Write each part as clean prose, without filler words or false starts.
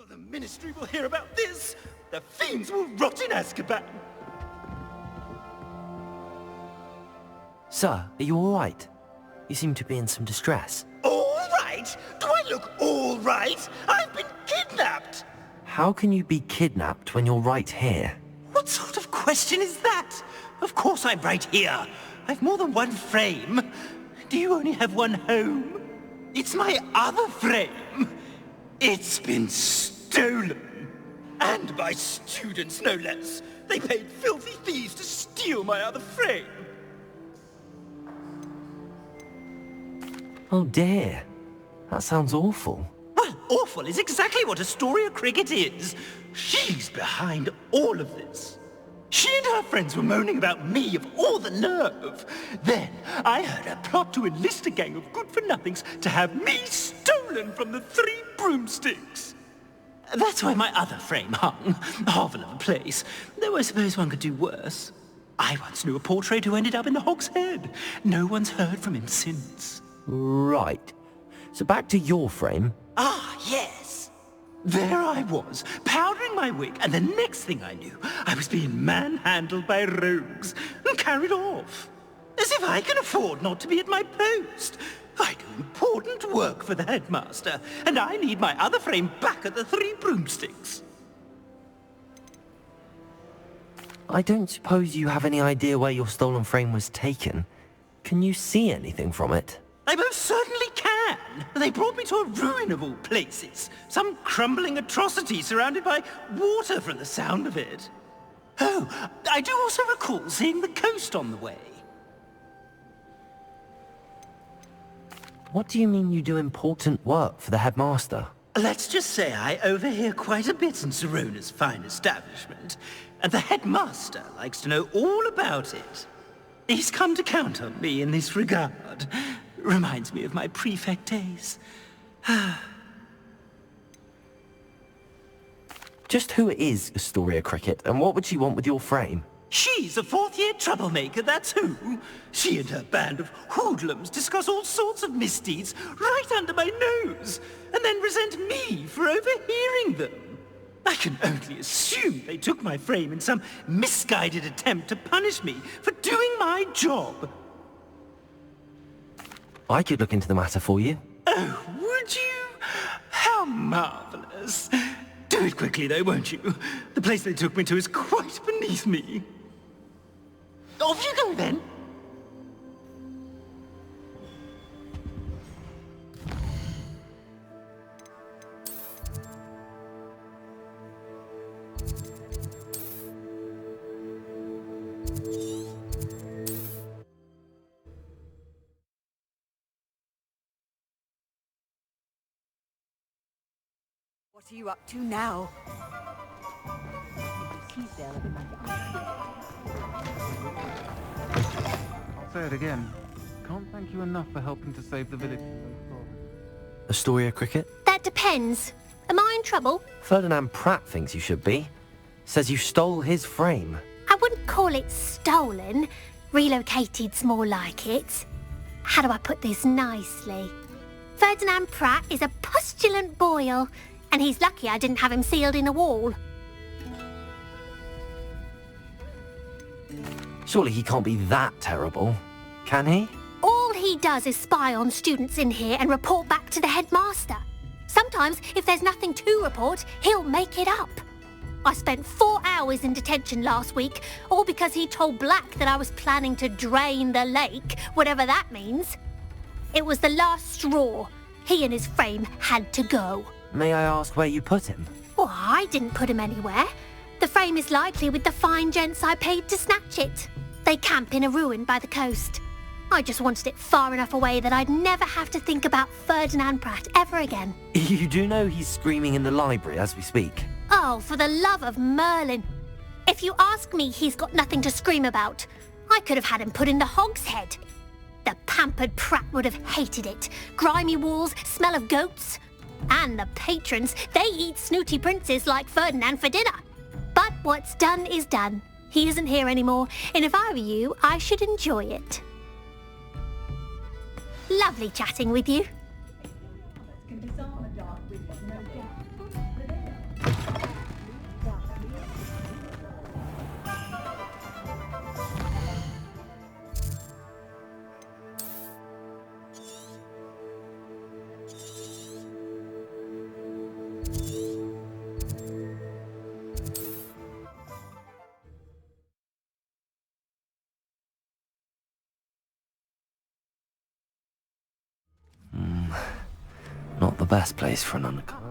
The Ministry will hear about this. The fiends will rot in Azkaban. Sir, are you all right? You seem to be in some distress. All right? Do I look all right? I've been kidnapped. How can you be kidnapped when you're right here? What sort of question is that? Of course I'm right here. I've more than one frame. Do you only have one home? It's my other frame. It's been stolen. And by students, no less. They paid filthy thieves to steal my other frame. Oh dear. That sounds awful. Well, awful is exactly what Astoria Cricket is. She's behind all of this. She and her friends were moaning about me of all the nerve. Then I heard her plot to enlist a gang of good-for-nothings to have me stolen from the Three Broomsticks. That's why my other frame hung. Hovel of a place. Though I suppose one could do worse. I once knew a portrait who ended up in the Hog's Head. No one's heard from him since. Right. So back to your frame. Ah, yes. There I was, powdering my wig, and the next thing I knew, I was being manhandled by rogues and carried off. As if I can afford not to be at my post. I do important work for the headmaster, and I need my other frame back at the Three Broomsticks. I don't suppose you have any idea where your stolen frame was taken. Can you see anything from it? I most certainly can. They brought me to a ruin of all places. Some crumbling atrocity surrounded by water from the sound of it. Oh, I do also recall seeing the coast on the way. What do you mean you do important work for the headmaster? Let's just say I overhear quite a bit in Sirona's fine establishment, and the headmaster likes to know all about it. He's come to count on me in this regard. Reminds me of my prefect days. Just who is Astoria Cricket, and what would she want with your frame? She's a fourth-year troublemaker, that's who. She and her band of hoodlums discuss all sorts of misdeeds right under my nose, and then resent me for overhearing them. I can only assume they took my frame in some misguided attempt to punish me for doing my job. I could look into the matter for you. Oh, would you? How marvelous. Do it quickly, though, won't you? The place they took me to is quite beneath me. Off you go, then. What are you up to now? I'll say it again. Can't thank you enough for helping to save the village. Astoria Cricket? That depends. Am I in trouble? Ferdinand Pratt thinks you should be. Says you stole his frame. I wouldn't call it stolen. Relocated's more like it. How do I put this nicely? Ferdinand Pratt is a postulant boil, and he's lucky I didn't have him sealed in a wall. Surely he can't be that terrible, can he? All he does is spy on students in here and report back to the headmaster. Sometimes, if there's nothing to report, he'll make it up. I spent 4 hours in detention last week, all because he told Black that I was planning to drain the lake, whatever that means. It was the last straw. He and his frame had to go. May I ask where you put him? Well, I didn't put him anywhere. The frame is likely with the fine gents I paid to snatch it. They camp in a ruin by the coast. I just wanted it far enough away that I'd never have to think about Ferdinand Pratt ever again. You do know he's screaming in the library as we speak. Oh, for the love of Merlin. If you ask me, he's got nothing to scream about. I could have had him put in the Hog's Head. The pampered Pratt would have hated it. Grimy walls, smell of goats. And the patrons, they eat snooty princes like Ferdinand for dinner. But what's done is done. He isn't here anymore, and if I were you, I should enjoy it. Lovely chatting with you. Can disarm a dark wizard, no doubt. But they Not the best place for an undercover.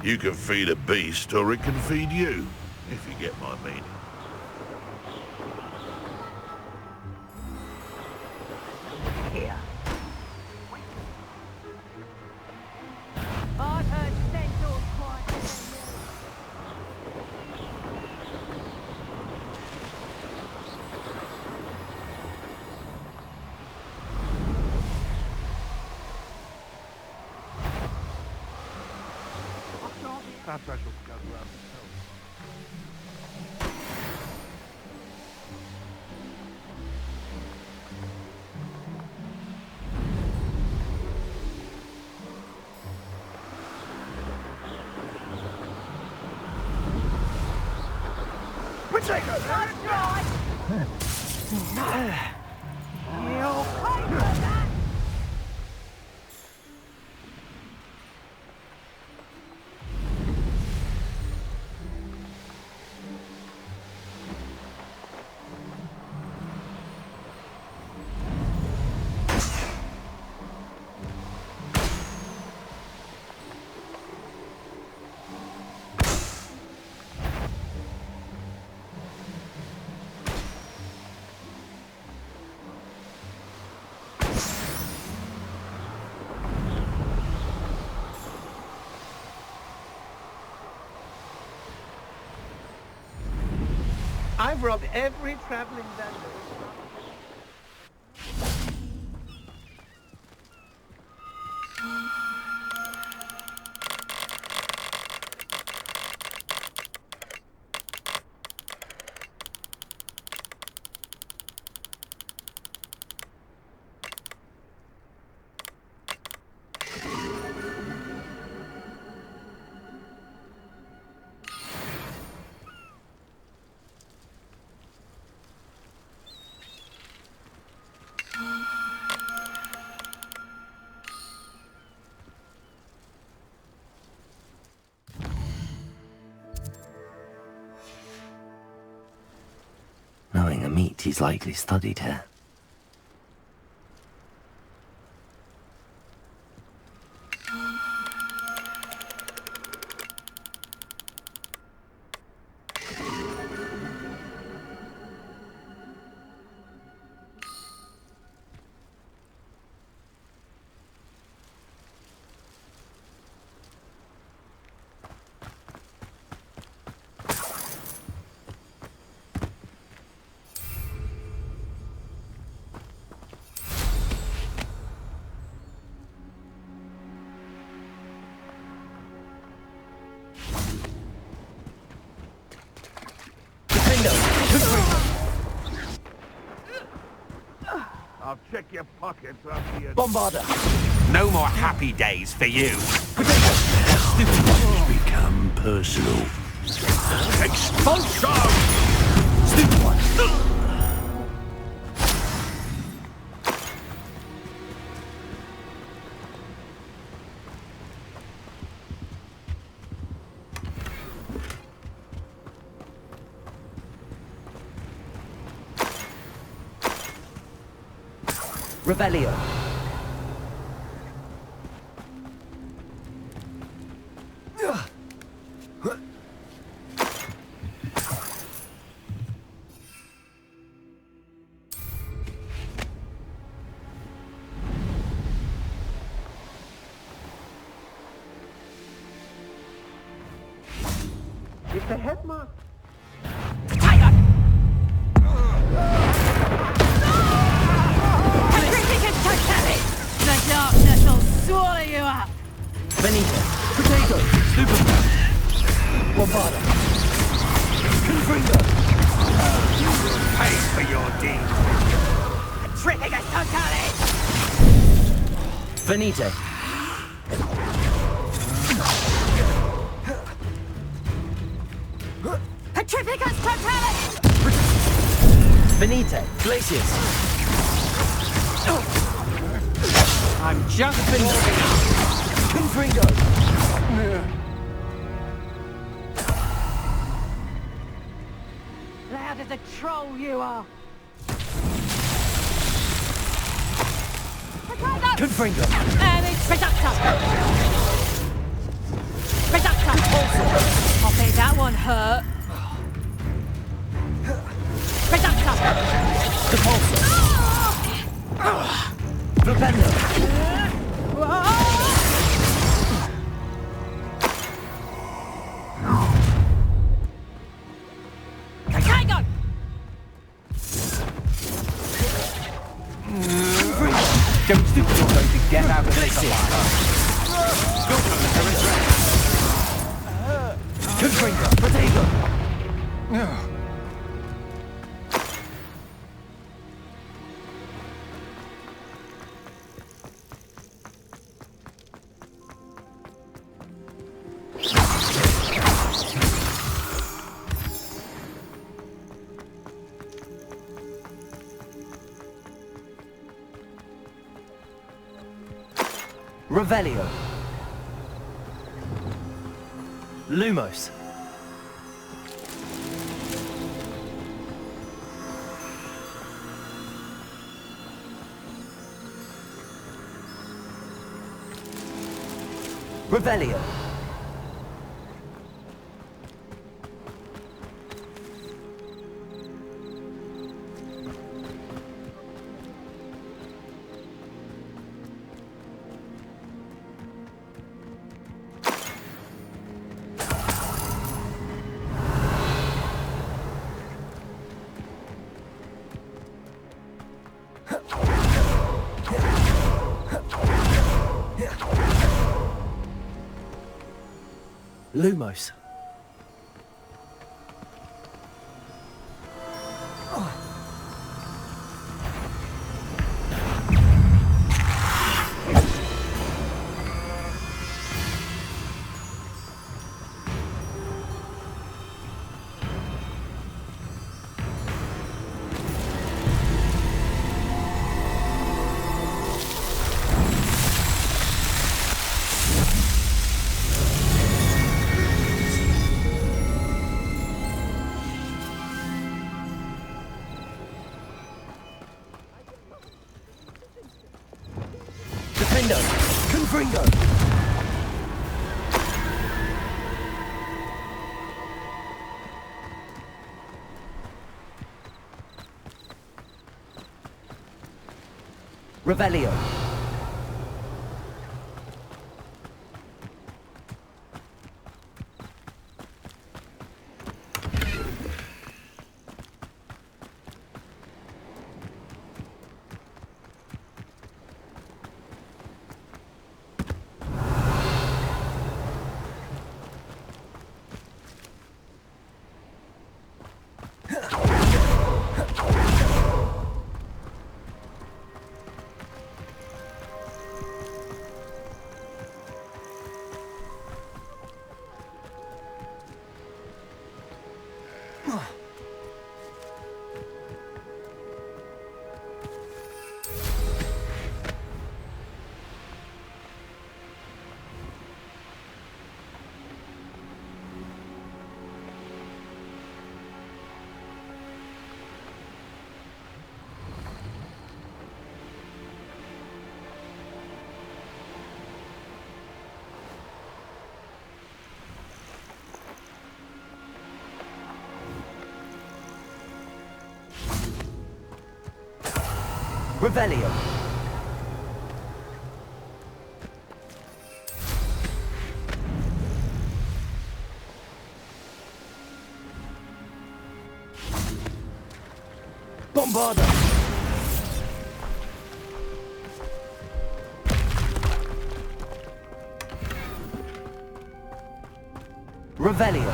You can feed a beast, or it can feed you, if you get my meaning. Here. I've heard centaurs quite. Perhaps I shall scout around myself. You'll pay for that! I've robbed every traveling vendor. Knowing a meat, he's likely studied here. I'll check your pockets after you... Bombarder! No more happy days for you. It's become personal. Expulsion! Stupid one! Rebellion. If the headmaster... The darkness will swallow you up! Benita, Potato! Superman! Bombarda! Confringo! You will pay for your deeds. Tripping totally! Venite! Petrificus totalis! Venite! Glacius! I'm just been warming up. Confringo! Loud as a troll you are! Potato! Confringo! And it's Reductor! Reductor! I think that one hurt. Reductor! Repulsor! Flipendo! Potato! Don't think you're going to get out of this alive. Confringo! Potato! Revelio. Lumos. Revelio. Lumos. Defendo. Confringo. Revelio. Revelio. Bombarda. Revelio.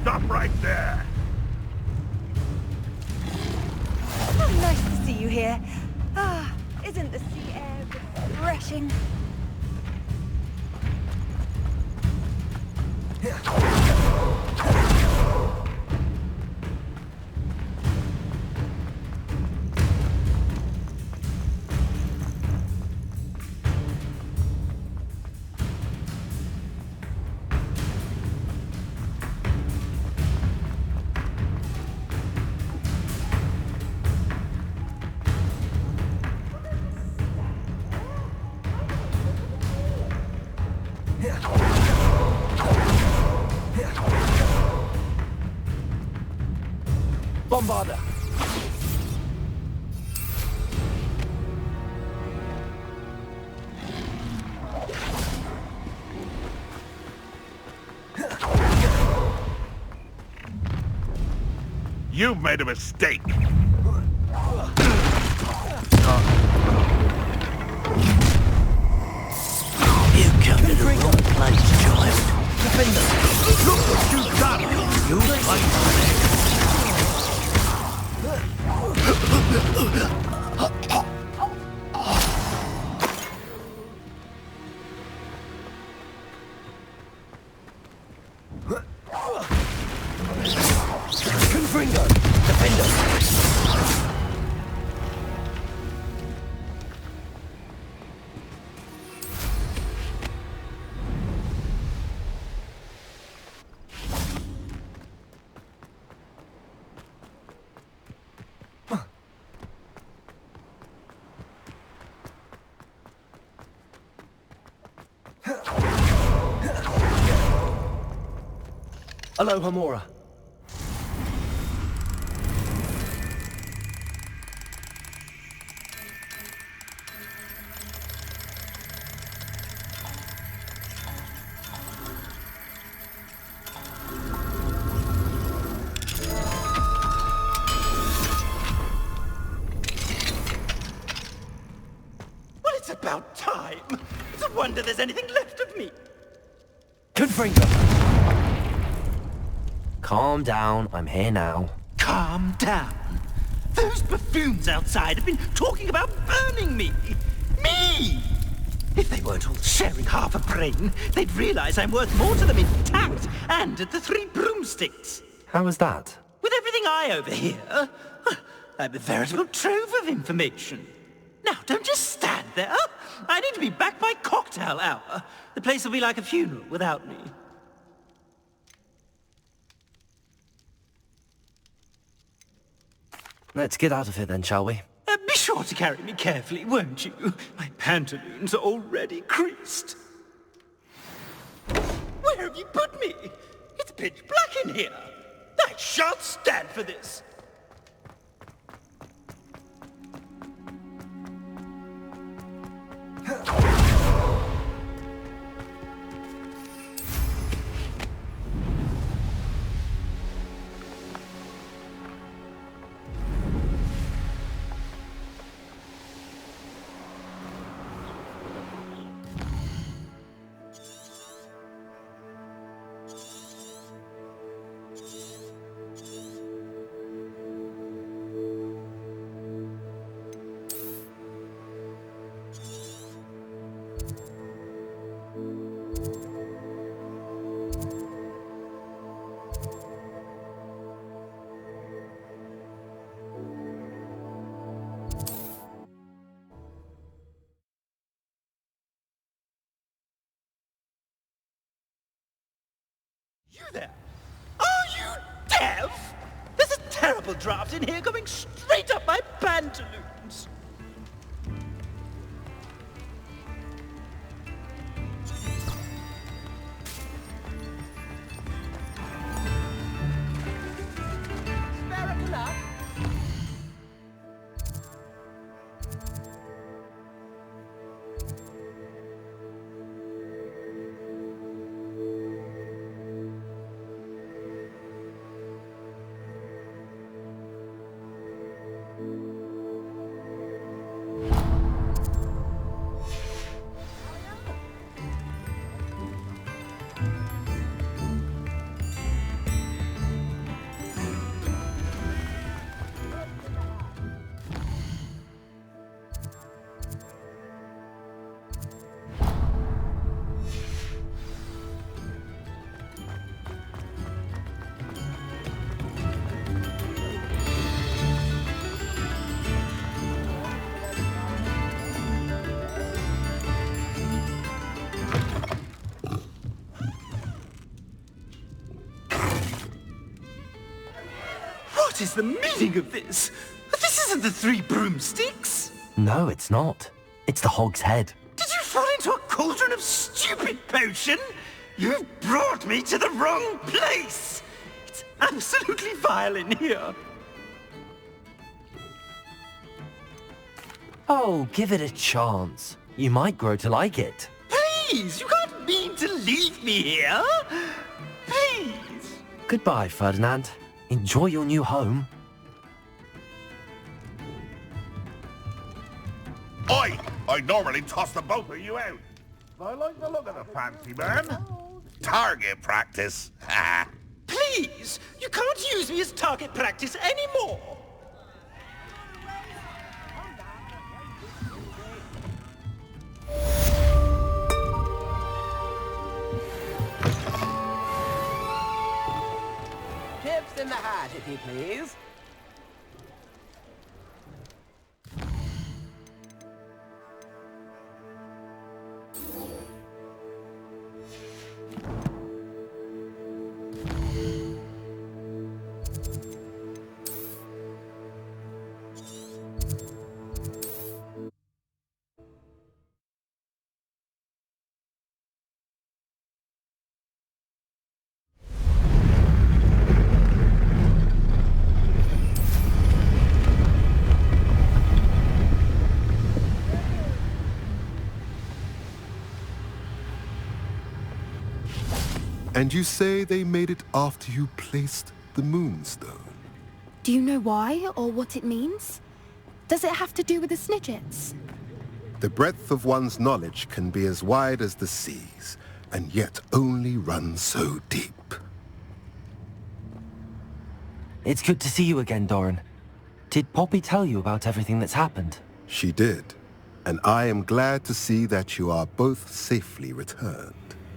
Stop right there! Oh, nice to see you here. Ah, isn't the sea air refreshing? Bombarda. You've made a mistake! You come to the wrong place, child. Defender. Look what you've done! You fight my neck. Confringo. Defender. Aloha Mora. Well, it's about time. It's a wonder there's anything left of me. Confringo. Calm down, I'm here now. Calm down. Those buffoons outside have been talking about burning me. Me! If they weren't all sharing half a brain, they'd realize I'm worth more to them intact and at the Three Broomsticks. How was that? With everything I overhear, I'm a veritable trove of information. Now, don't just stand there. I need to be back by cocktail hour. The place will be like a funeral without me. Let's get out of here then, shall we? Be sure to carry me carefully, won't you? My pantaloons are already creased. Where have you put me? It's pitch black in here. I shan't stand for this. You there? Are you deaf? There's a terrible draft in here going straight up my pantaloons. is the meaning of this? This isn't the Three Broomsticks! No, it's not. It's the Hog's Head. Did you fall into a cauldron of stupid potion? You've brought me to the wrong place! It's absolutely vile in here. Oh, give it a chance. You might grow to like it. Please, you can't mean to leave me here. Please. Goodbye, Ferdinand. Enjoy your new home. Oi! I normally toss the both of you out. I like the look of the fancy man. Target practice. Please, you can't use me as target practice anymore. Chips in the hat, if you please. And you say they made it after you placed the Moonstone? Do you know why or what it means? Does it have to do with the Snidgets? The breadth of one's knowledge can be as wide as the seas, and yet only run so deep. It's good to see you again, Doran. Did Poppy tell you about everything that's happened? She did, and I am glad to see that you are both safely returned.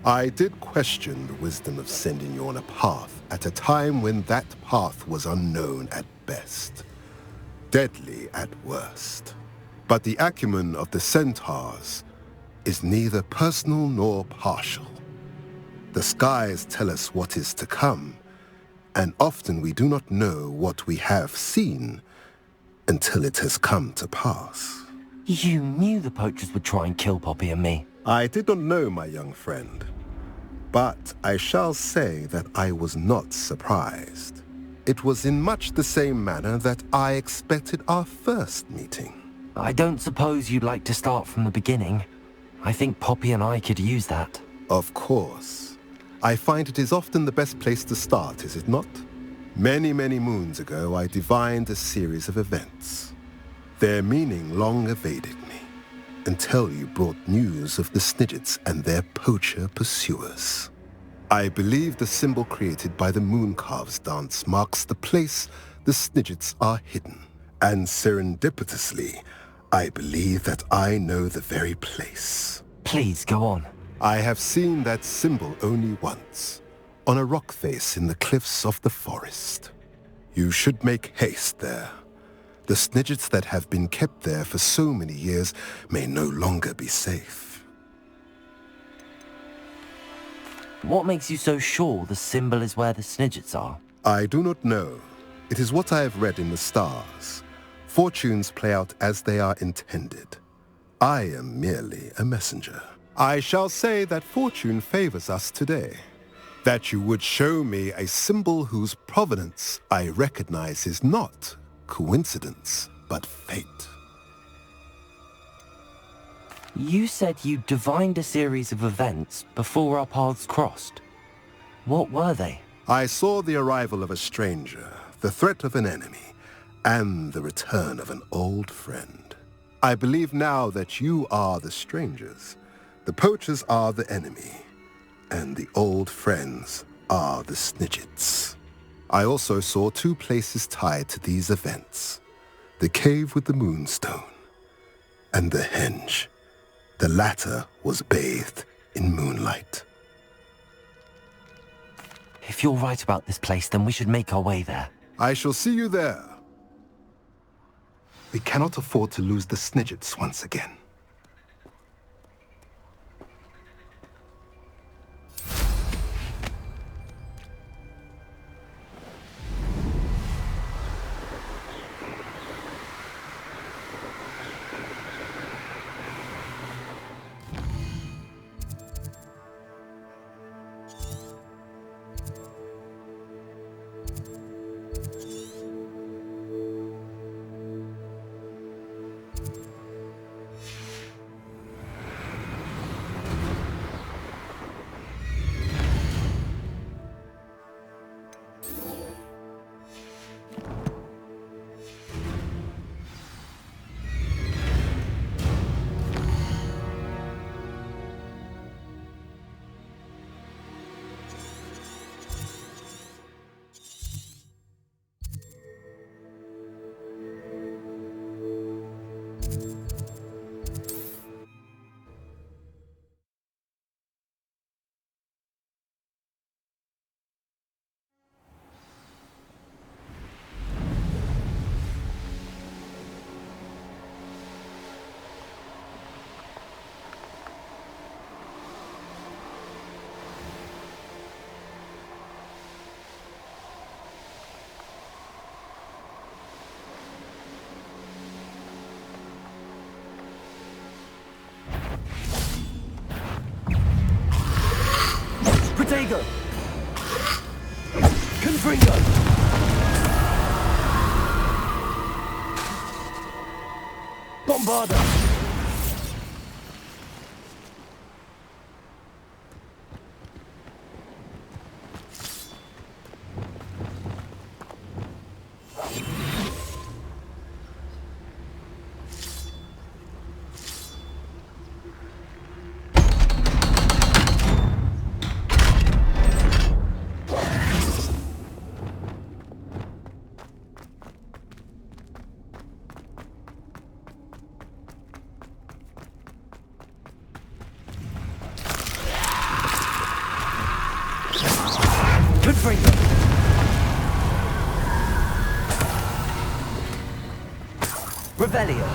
I did question the wisdom of sending you on a path at a time when that path was unknown at best, deadly at worst. But the acumen of the centaurs is neither personal nor partial. The skies tell us what is to come, and often we do not know what we have seen until it has come to pass. You knew the poachers would try and kill Poppy and me. I did not know, my young friend, but I shall say that I was not surprised. It was in much the same manner that I expected our first meeting. I don't suppose you'd like to start from the beginning. I think Poppy and I could use that. Of course. I find it is often the best place to start, is it not? Many, many moons ago, I divined a series of events. Their meaning long evaded me, until you brought news of the Snidgets and their poacher pursuers. I believe the symbol created by the Mooncalves dance marks the place the Snidgets are hidden. And serendipitously, I believe that I know the very place. Please, go on. I have seen that symbol only once, on a rock face in the cliffs of the forest. You should make haste there. The Snidgets that have been kept there for so many years may no longer be safe. What makes you so sure the symbol is where the Snidgets are? I do not know. It is what I have read in the stars. Fortunes play out as they are intended. I am merely a messenger. I shall say that fortune favors us today. That you would show me a symbol whose provenance I recognize is not coincidence, but fate. You said you divined a series of events before our paths crossed. What were they? I saw the arrival of a stranger, the threat of an enemy, and the return of an old friend. I believe now that you are the strangers, the poachers are the enemy, and the old friends are the Snidgets. I also saw two places tied to these events, the cave with the Moonstone and the henge. The latter was bathed in moonlight. If you're right about this place, then we should make our way there. I shall see you there. We cannot afford to lose the Snidgets once again. Stego! Confringo! Bombarda! Confringo! Revelio!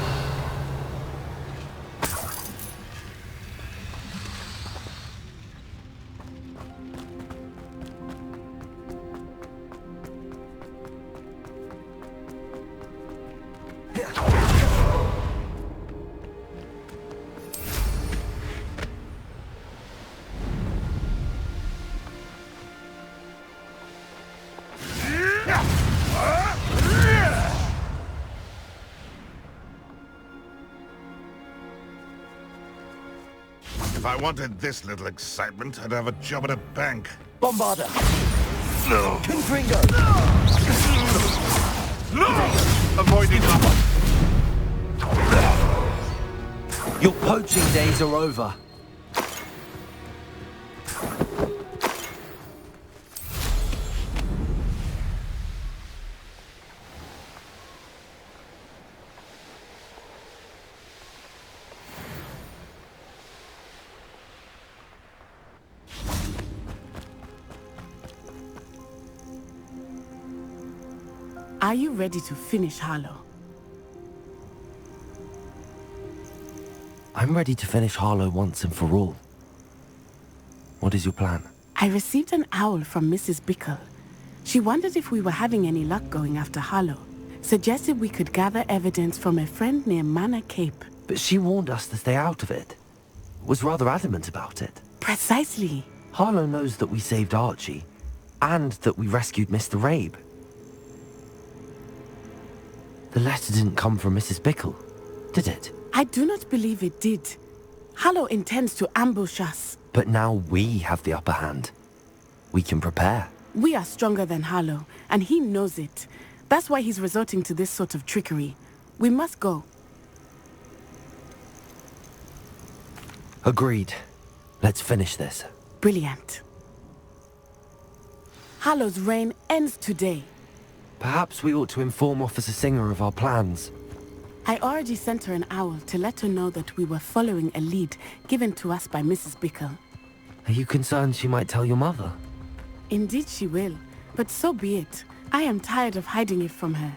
If I wanted this little excitement, I'd have a job at a bank. Bombarda! No. Confringo! No! Avoiding up. Your poaching days are over. Are you ready to finish Harlow? I'm ready to finish Harlow once and for all. What is your plan? I received an owl from Mrs. Bickle. She wondered if we were having any luck going after Harlow. Suggested we could gather evidence from a friend near Manor Cape. But she warned us to stay out of it. Was rather adamant about it. Precisely. Harlow knows that we saved Archie, and that we rescued Mr. Rabe. The letter didn't come from Mrs. Bickle, did it? I do not believe it did. Harlow intends to ambush us. But now we have the upper hand. We can prepare. We are stronger than Harlow, and he knows it. That's why he's resorting to this sort of trickery. We must go. Agreed. Let's finish this. Brilliant. Harlow's reign ends today. Perhaps we ought to inform Officer Singer of our plans. I already sent her an owl to let her know that we were following a lead given to us by Mrs. Bickle. Are you concerned she might tell your mother? Indeed she will, but so be it. I am tired of hiding it from her.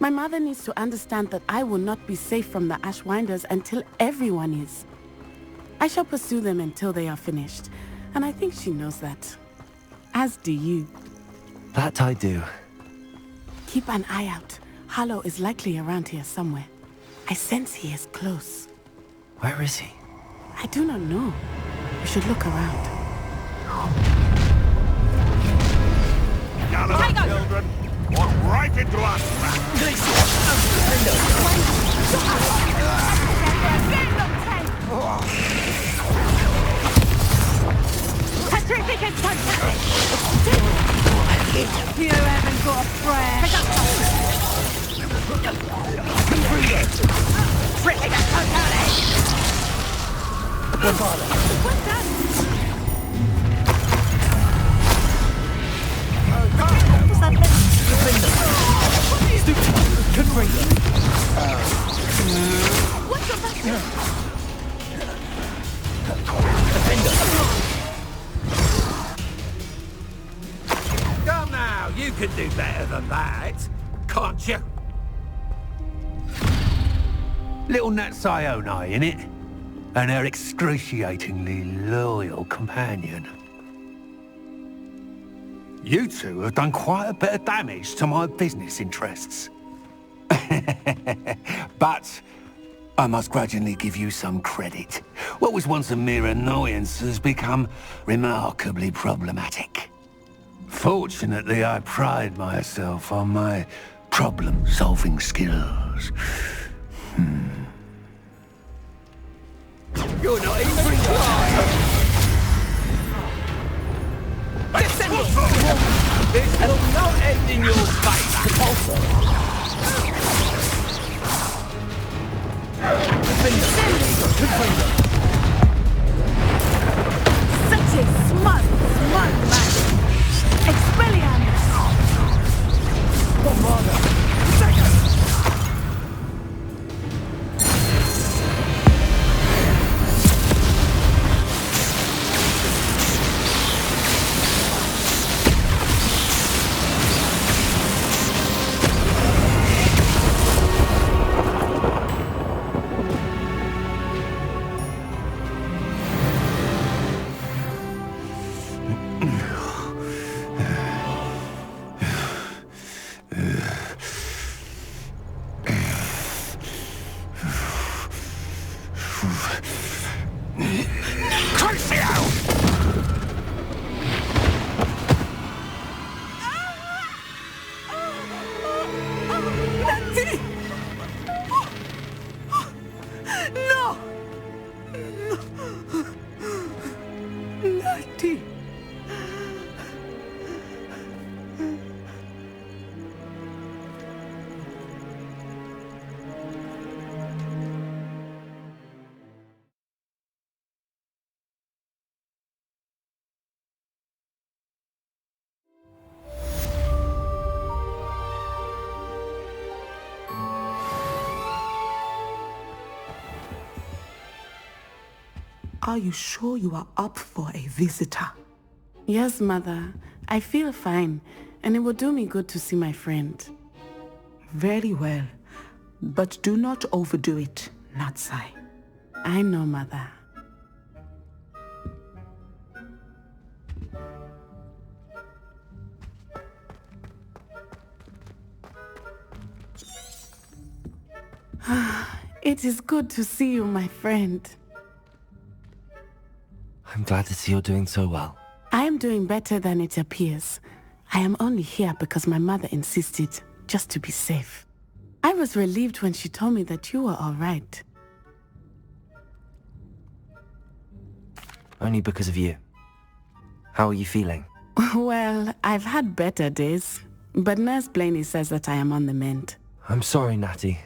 My mother needs to understand that I will not be safe from the Ashwinders until everyone is. I shall pursue them until they are finished, and I think she knows that. As do you. That I do. Keep an eye out. Harlow is likely around here somewhere. I sense he is close. Where is he? I do not know. We should look around. Gallop, children! Walk right into us! Terrific and fantastic! You haven't got a prayer! Terrific and fantastic! What's that? What's that? What's your back? Come now, you can do better than that, can't you? Little Nat Sione, innit? And her excruciatingly loyal companion. You two have done quite a bit of damage to my business interests. But I must grudgingly give you some credit. What was once a mere annoyance has become remarkably problematic. Fortunately, I pride myself on my problem-solving skills. You're not even trying! This will not end in your favour! Such a smart magic! Expelliarmus! Are you sure you are up for a visitor? Yes, Mother. I feel fine, and it will do me good to see my friend. Very well. But do not overdo it, Natsai. I know, Mother. It is good to see you, my friend. I'm glad to see you're doing so well. I am doing better than it appears. I am only here because my mother insisted, just to be safe. I was relieved when she told me that you were all right. Only because of you. How are you feeling? Well, I've had better days, but Nurse Blaney says that I am on the mend. I'm sorry, Natty.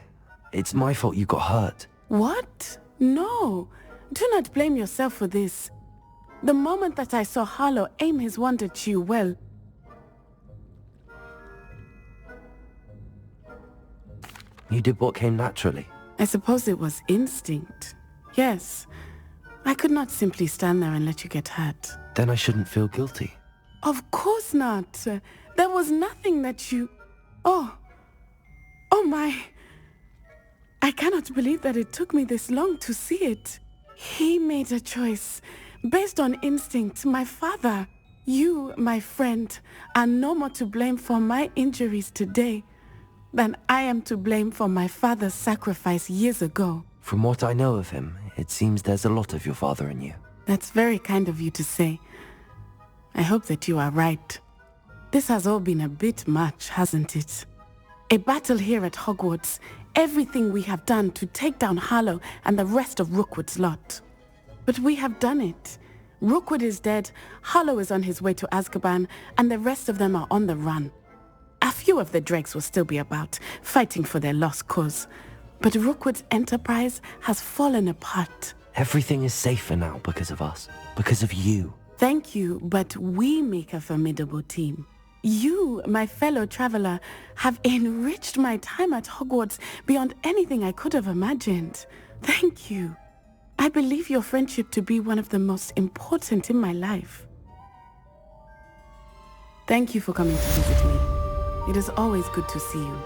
It's my fault you got hurt. What? No. Do not blame yourself for this. The moment that I saw Harlow aim his wand at you, well... You did what came naturally. I suppose it was instinct. Yes. I could not simply stand there and let you get hurt. Then I shouldn't feel guilty. Of course not. There was nothing that you... Oh my... I cannot believe that it took me this long to see it. He made a choice. Based on instinct, my father, you, my friend, are no more to blame for my injuries today than I am to blame for my father's sacrifice years ago. From what I know of him, it seems there's a lot of your father in you. That's very kind of you to say. I hope that you are right. This has all been a bit much, hasn't it? A battle here at Hogwarts, everything we have done to take down Harlow and the rest of Rookwood's lot. But we have done it. Rookwood is dead, Harlow is on his way to Azkaban, and the rest of them are on the run. A few of the dregs will still be about, fighting for their lost cause. But Rookwood's enterprise has fallen apart. Everything is safer now because of us. Because of you. Thank you, but we make a formidable team. You, my fellow traveler, have enriched my time at Hogwarts beyond anything I could have imagined. Thank you. I believe your friendship to be one of the most important in my life. Thank you for coming to visit me. It is always good to see you.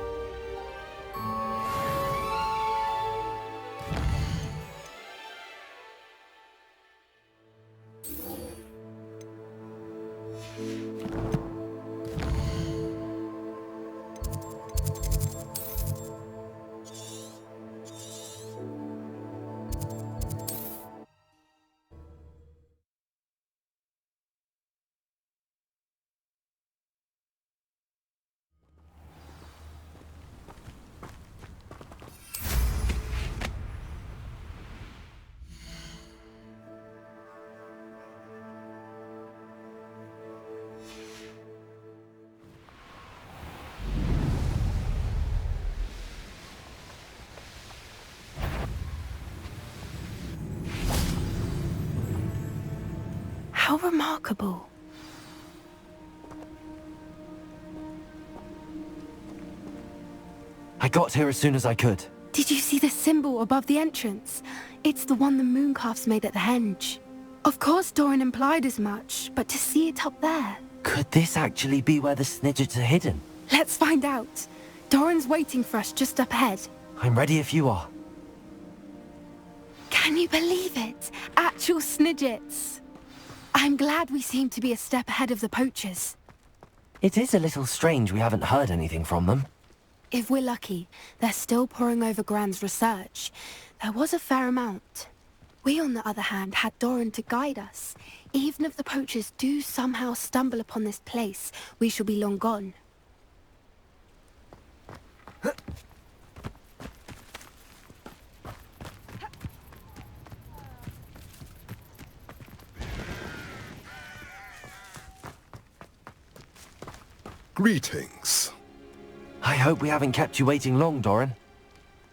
How remarkable. I got here as soon as I could. Did you see the symbol above the entrance? It's the one the mooncalfs made at the henge. Of course Doran implied as much, but to see it up there... Could this actually be where the Snidgets are hidden? Let's find out. Doran's waiting for us just up ahead. I'm ready if you are. Can you believe it? Actual Snidgets. I'm glad we seem to be a step ahead of the poachers. It is a little strange we haven't heard anything from them. If we're lucky, they're still poring over Gran's research. There was a fair amount. We, on the other hand, had Doran to guide us. Even if the poachers do somehow stumble upon this place, we shall be long gone. Greetings. I hope we haven't kept you waiting long, Doran.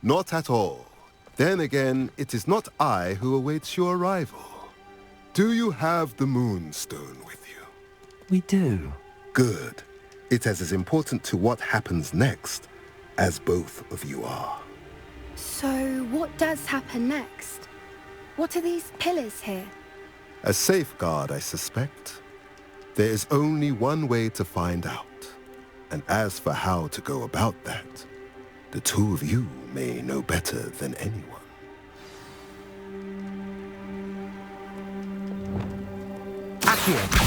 Not at all. Then again, it is not I who awaits your arrival. Do you have the Moonstone with you? We do. Good. It is as important to what happens next as both of you are. So, what does happen next? What are these pillars here? A safeguard, I suspect. There is only one way to find out. And as for how to go about that, the two of you may know better than anyone. Accio!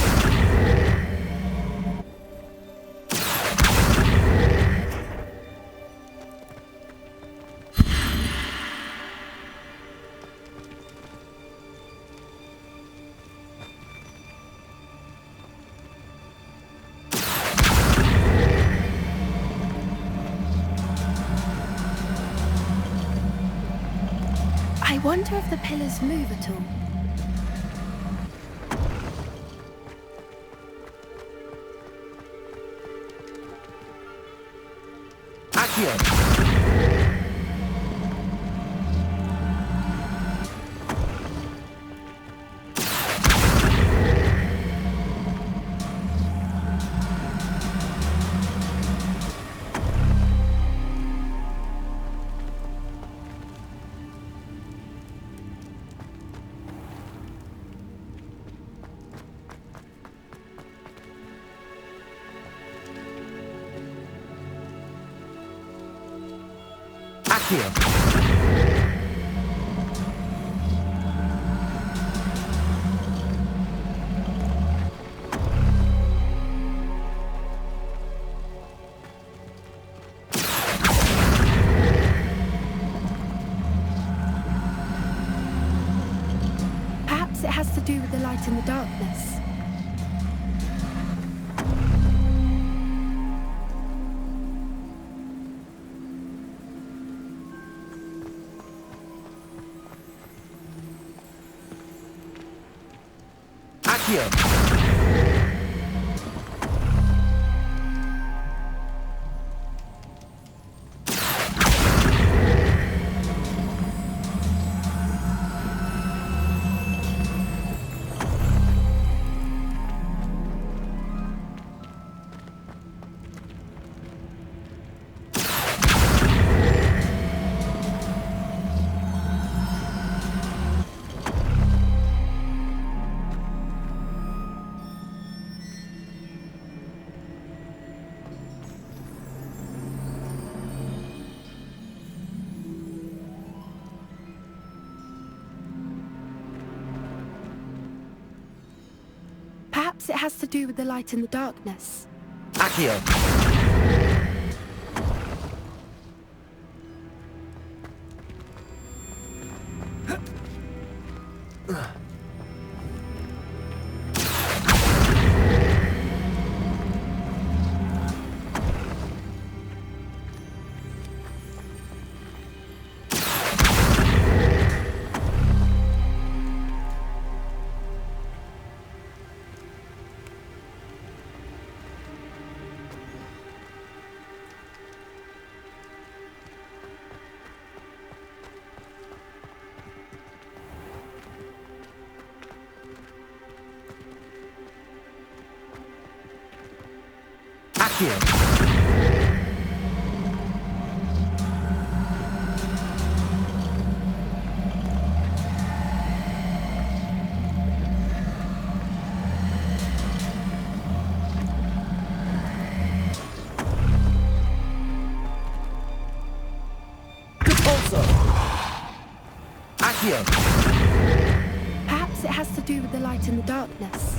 I wonder if the pillars move at all. Accio! Perhaps it has to do with the light in the darkness. Perhaps it has to do with the light in the darkness. Accio! Accio. Accio. Perhaps it has to do with the light in the darkness.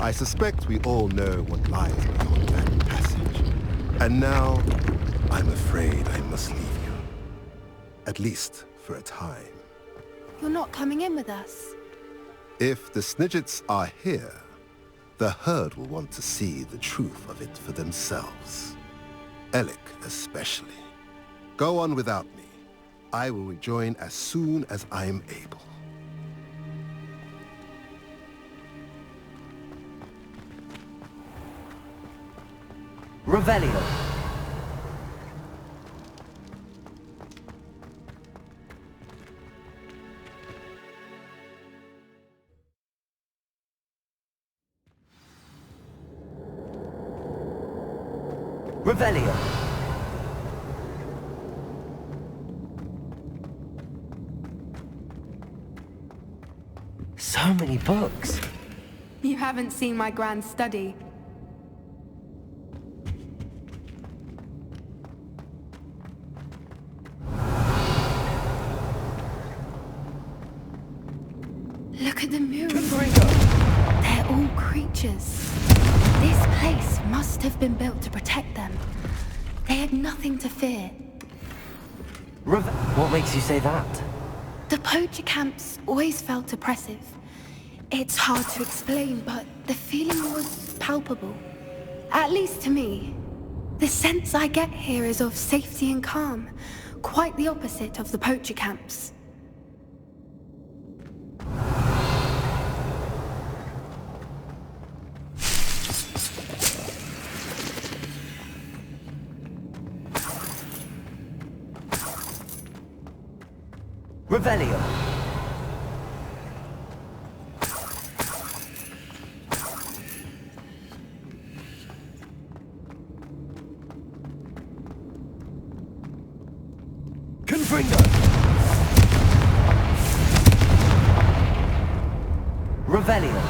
I suspect we all know what lies beyond that passage. And now, I'm afraid I must leave you. At least for a time. You're not coming in with us. If the Snidgets are here, the herd will want to see the truth of it for themselves. Alec especially. Go on without me. I will rejoin as soon as I am able. Revelio. Revelio. So many books. You haven't seen my grand study. Look at the murals. They're all creatures. This place must have been built to protect them. They had nothing to fear. What makes you say that? The poacher camps always felt oppressive. It's hard to explain, but the feeling was palpable. At least to me. The sense I get here is of safety and calm. Quite the opposite of the poacher camps. Revelio. Confringo. Revelio.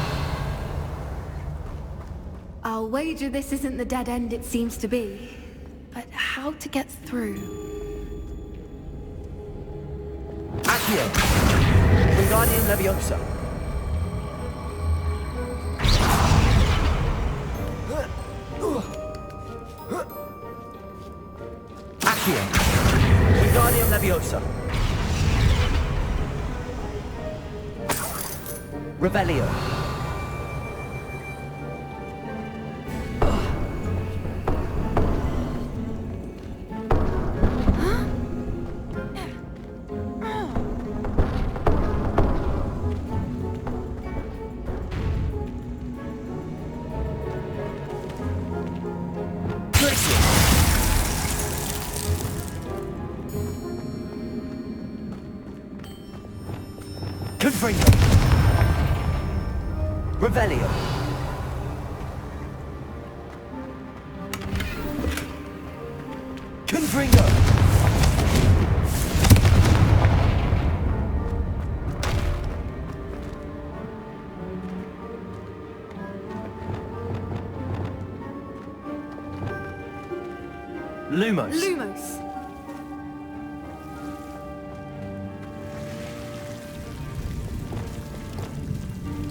I'll wager this isn't the dead end it seems to be. But how to get through? Accio. Wingardium Leviosa. Accio. Wingardium Leviosa. Revelio. Confringo. Revelio. Confringo. Lumos. Lumos.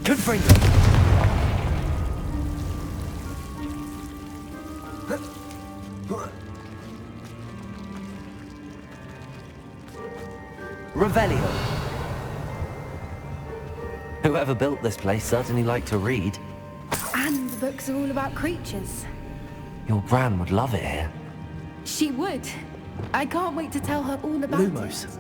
Confringo. Revelio. Whoever built this place certainly liked to read. And the books are all about creatures. Your Bran would love it here. She would. I can't wait to tell her all about Lumos. it.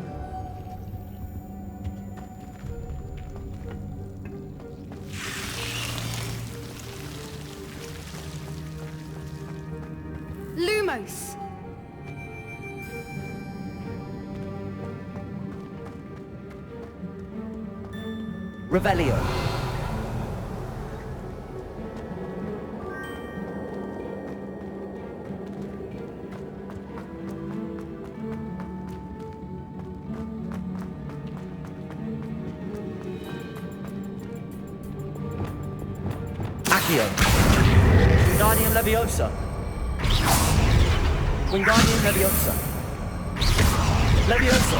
Lumos. Revelio. Accio. Wingardium Leviosa. Wingardium Leviosa. Leviosa.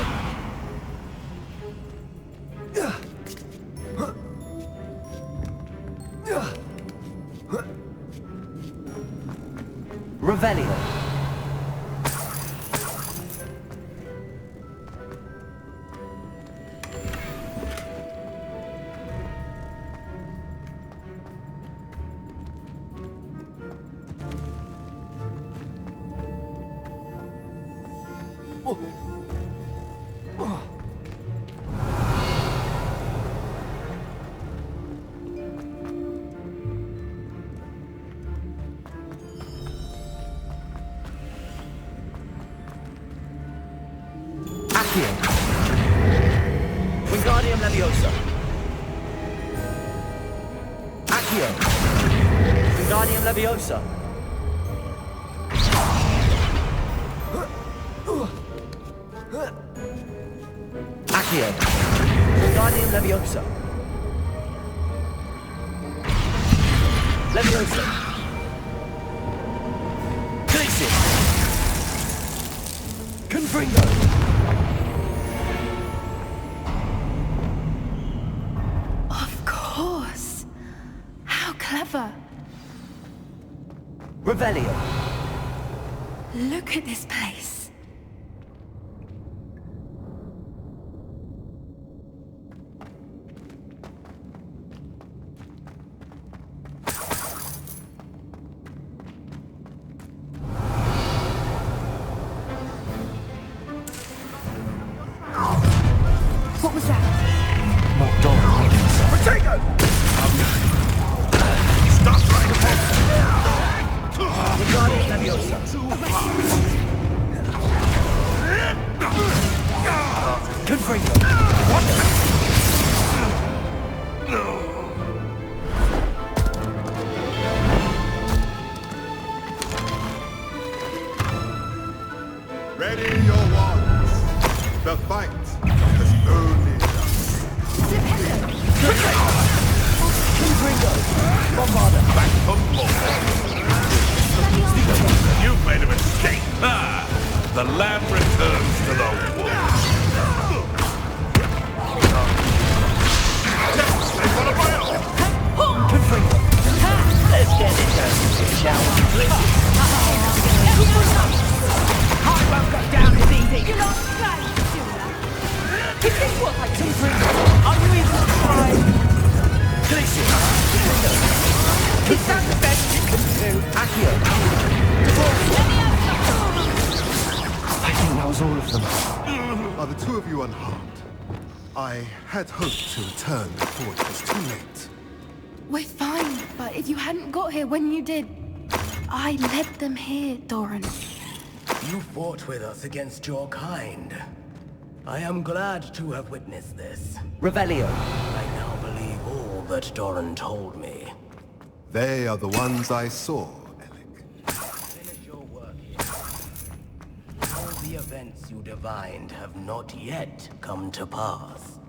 Revelio. Accio. Wingardium Leviosa. Accio. Wingardium Leviosa. Accio. Wingardium Leviosa. Leviosa. Glacius. Confringo. Of course. How clever. Revelio. Look at this place. What was that? Not Doran. Protego! Stop trying to Wingardium Leviosa. Confringo. Ready your wands. The fight has only begun. Confringo. Bombarda. back to law. You've made a mistake. Ah, the lamb returns to the wolf. They've got a bio. Confringo. Let's get it done, shall we? I won't go down as easy. You're not trying to do that. Is this what I do? Are you even trying? Glacius. Is that the best you can do? Accio. I think that was all of them. Are the two of you unharmed? I had hoped to return before it was too late. We're fine, but if you hadn't got here when you did, I led them here, Doran. You fought with us against your kind. I am glad to have witnessed this. Revelio. I now believe all that Doran told me. They are the ones I saw, Alec. Finish your work here. All the events you divined have not yet come to pass.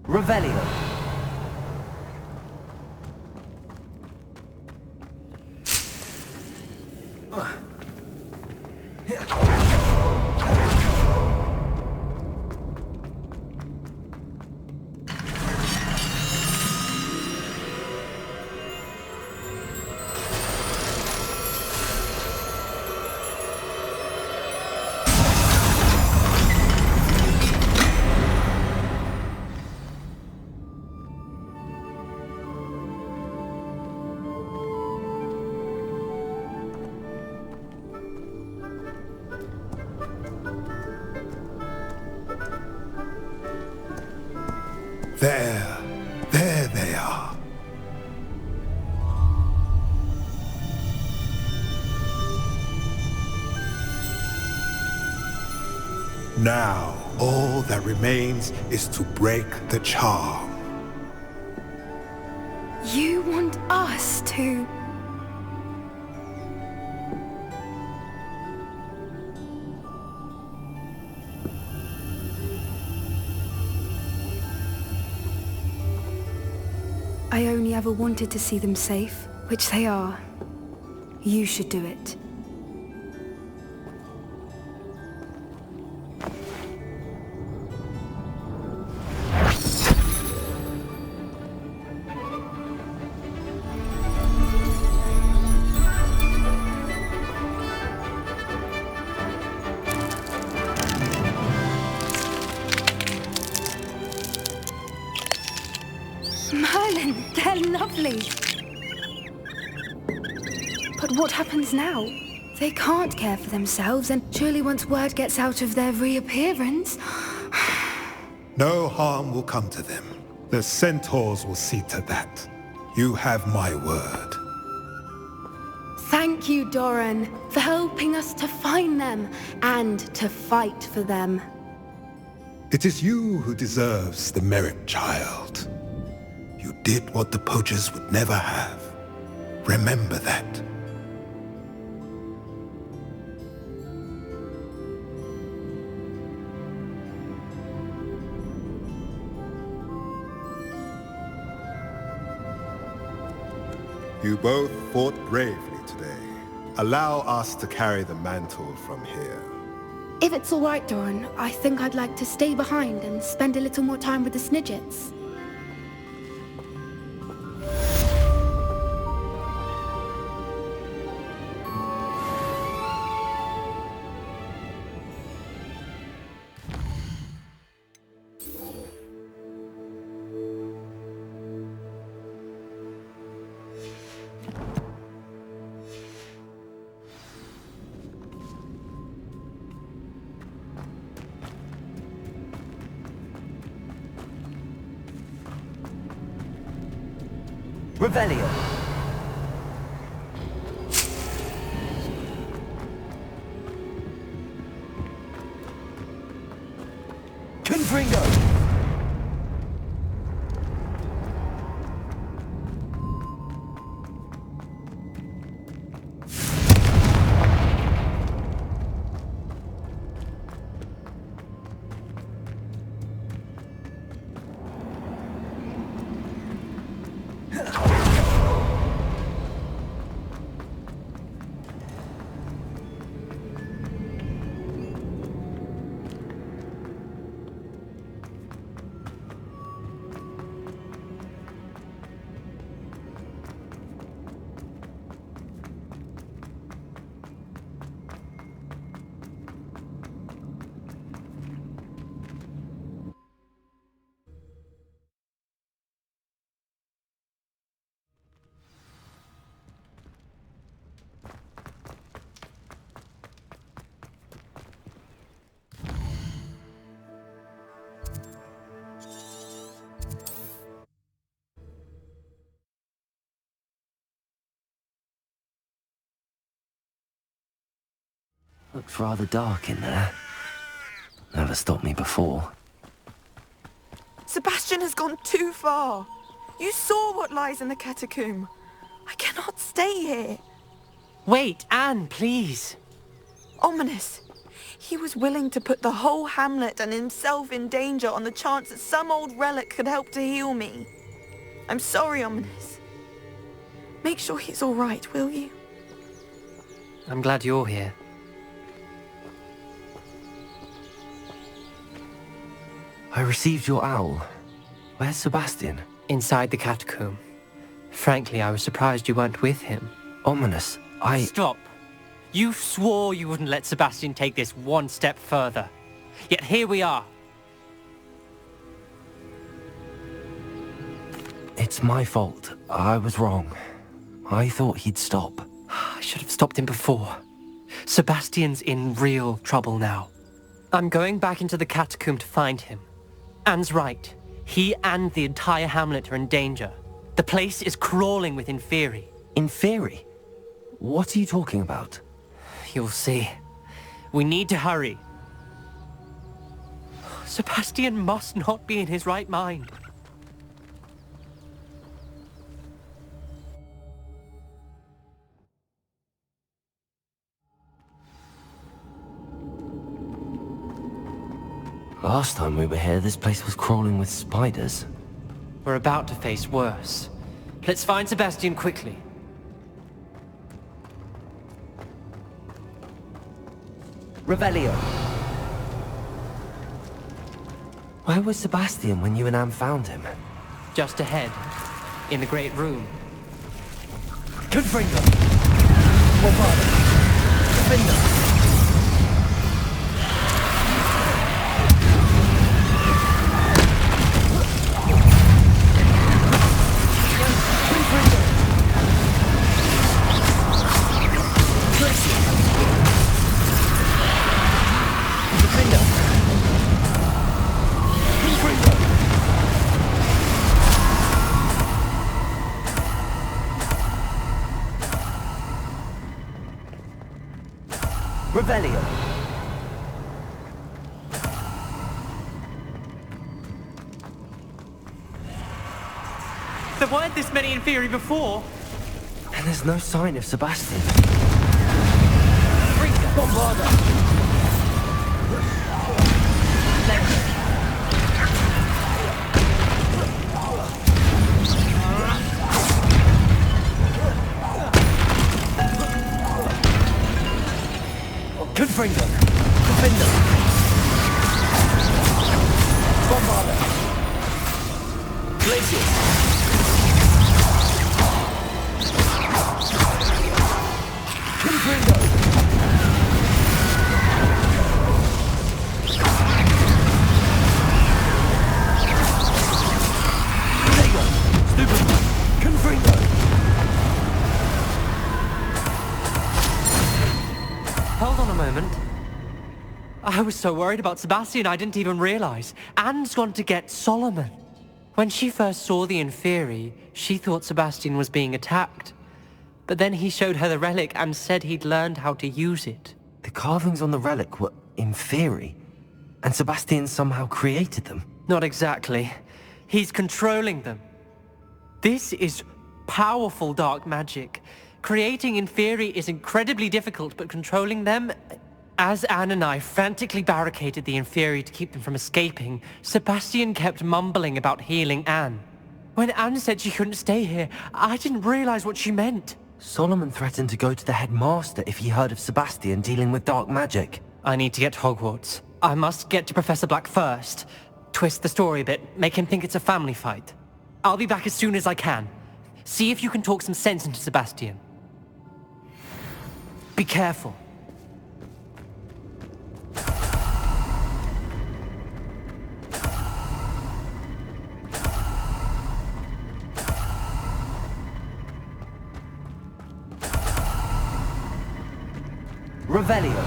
Revelio. There they are. Now, all that remains is to break the charm. You want us to... I only ever wanted to see them safe, which they are. You should do it. Merlin, they're lovely. But what happens now? They can't care for themselves, and surely once word gets out of their reappearance... No harm will come to them. The centaurs will see to that. You have my word. Thank you, Doran, for helping us to find them and to fight for them. It is you who deserves the merit, child. You did what the poachers would never have. Remember that. You both fought bravely today. Allow us to carry the mantle from here. If it's all right, Doran, I think I'd like to stay behind and spend a little more time with the Snidgets. Revelio. Confringo. Looks rather dark in there. Never stopped me before. Sebastian has gone too far. You saw what lies in the catacomb. I cannot stay here. Wait, Anne, please. Ominous. He was willing to put the whole hamlet and himself in danger on the chance that some old relic could help to heal me. I'm sorry, Ominous. Make sure he's all right, will you? I'm glad you're here. I received your owl. Where's Sebastian? Inside the catacomb. Frankly, I was surprised you weren't with him. Ominous, Stop. You swore you wouldn't let Sebastian take this one step further. Yet here we are. It's my fault. I was wrong. I thought he'd stop. I should have stopped him before. Sebastian's in real trouble now. I'm going back into the catacomb to find him. Anne's right. He and the entire hamlet are in danger. The place is crawling with Inferi. Inferi? What are you talking about? You'll see. We need to hurry. Sebastian must not be in his right mind. Last time we were here, this place was crawling with spiders. We're about to face worse. Let's find Sebastian quickly. Revelio. Where was Sebastian when you and Anne found him? Just ahead, in the Great Room. Confringo! Bombarda! Defender! Revelio. There weren't this many Inferi before. And there's no sign of Sebastian. Bombarda. Confringo! Defender! Bombarda! Glacius! Confringo! Lego! Stupid! Confringo! Hold on a moment. I was so worried about Sebastian I didn't even realize. Anne's gone to get Solomon. When she first saw the Inferi, she thought Sebastian was being attacked. But then he showed her the relic and said he'd learned how to use it. The carvings on the relic were Inferi, and Sebastian somehow created them. Not exactly. He's controlling them. This is powerful dark magic. Creating Inferi is incredibly difficult, but controlling them... As Anne and I frantically barricaded the Inferi to keep them from escaping, Sebastian kept mumbling about healing Anne. When Anne said she couldn't stay here, I didn't realize what she meant. Solomon threatened to go to the headmaster if he heard of Sebastian dealing with dark magic. I need to get to Hogwarts. I must get to Professor Black first. Twist the story a bit, make him think it's a family fight. I'll be back as soon as I can. See if you can talk some sense into Sebastian. Be careful. Revelio.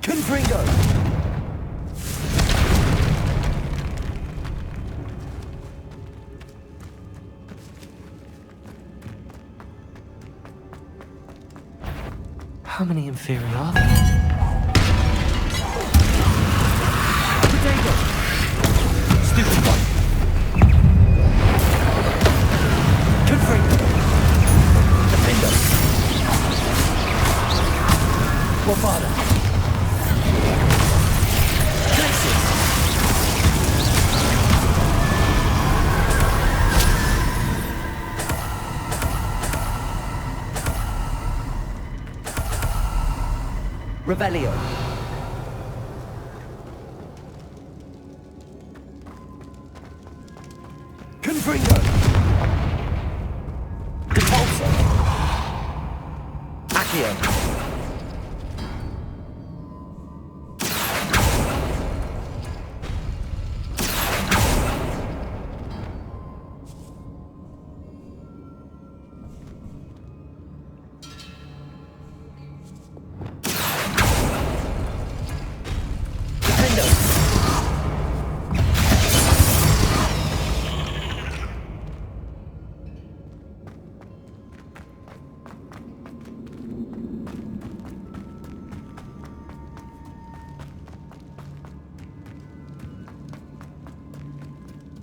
Confringo. How many Inferi are there? Potato! Stupid one! Confringo! Defender! Wafada! Glacius! Revelio. Confringo. Depulso. Accio.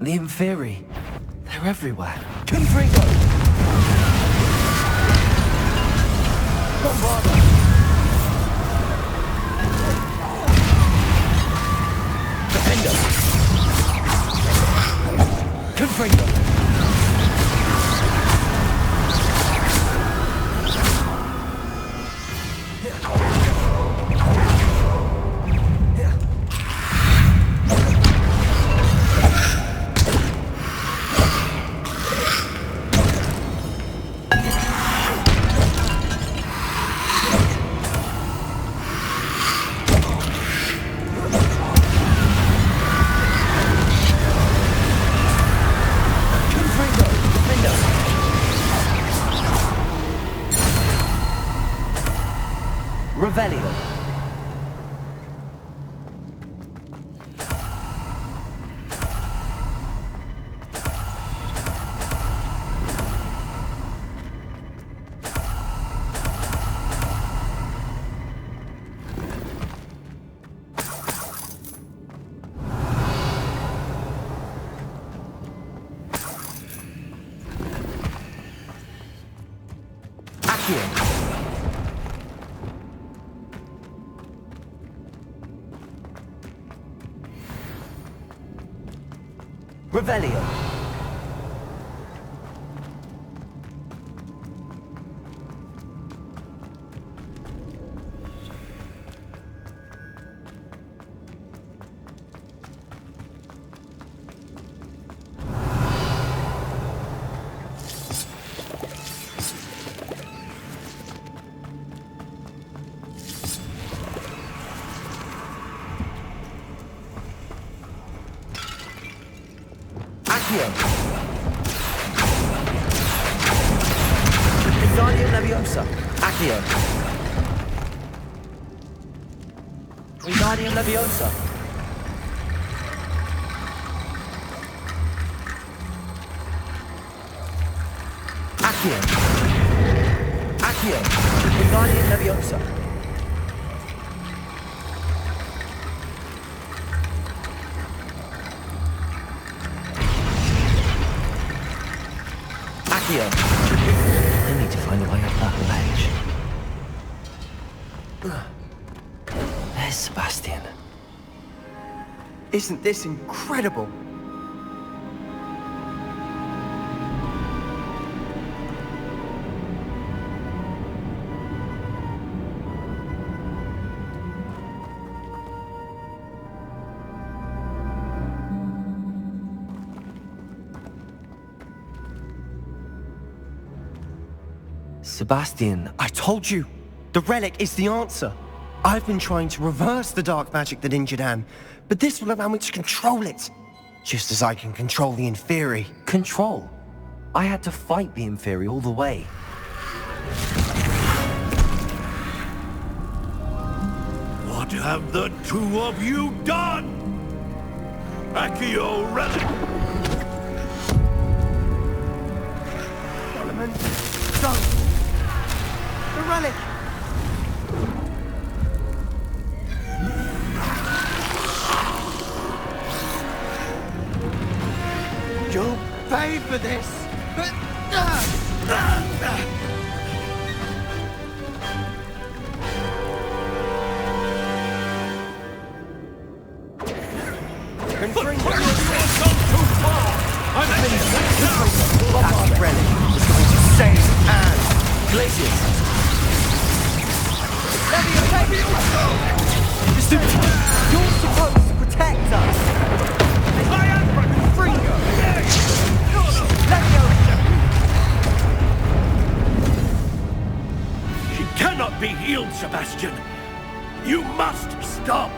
The Inferi. They're everywhere. Confringo! Bombarda! Defender! Confringo! Revelio. Accio. Revelio. Wingardium Leviosa. Accio. Wingardium Leviosa. Accio. Accio. Wingardium Leviosa. Accio. I need to find a way up that ledge. There's Sebastian. Isn't this incredible? Sebastian, I told you! The relic is the answer! I've been trying to reverse the dark magic that injured Anne, but this will allow me to control it! Just as I can control the Inferi. Control? I had to fight the Inferi all the way. What have the two of you done? Accio relic! Solomon, don't! The relic! for this, but... That relic is going to save Anne. Glacius. You're supposed to protect us! I am Fringo! She cannot be healed, Sebastian. You must stop.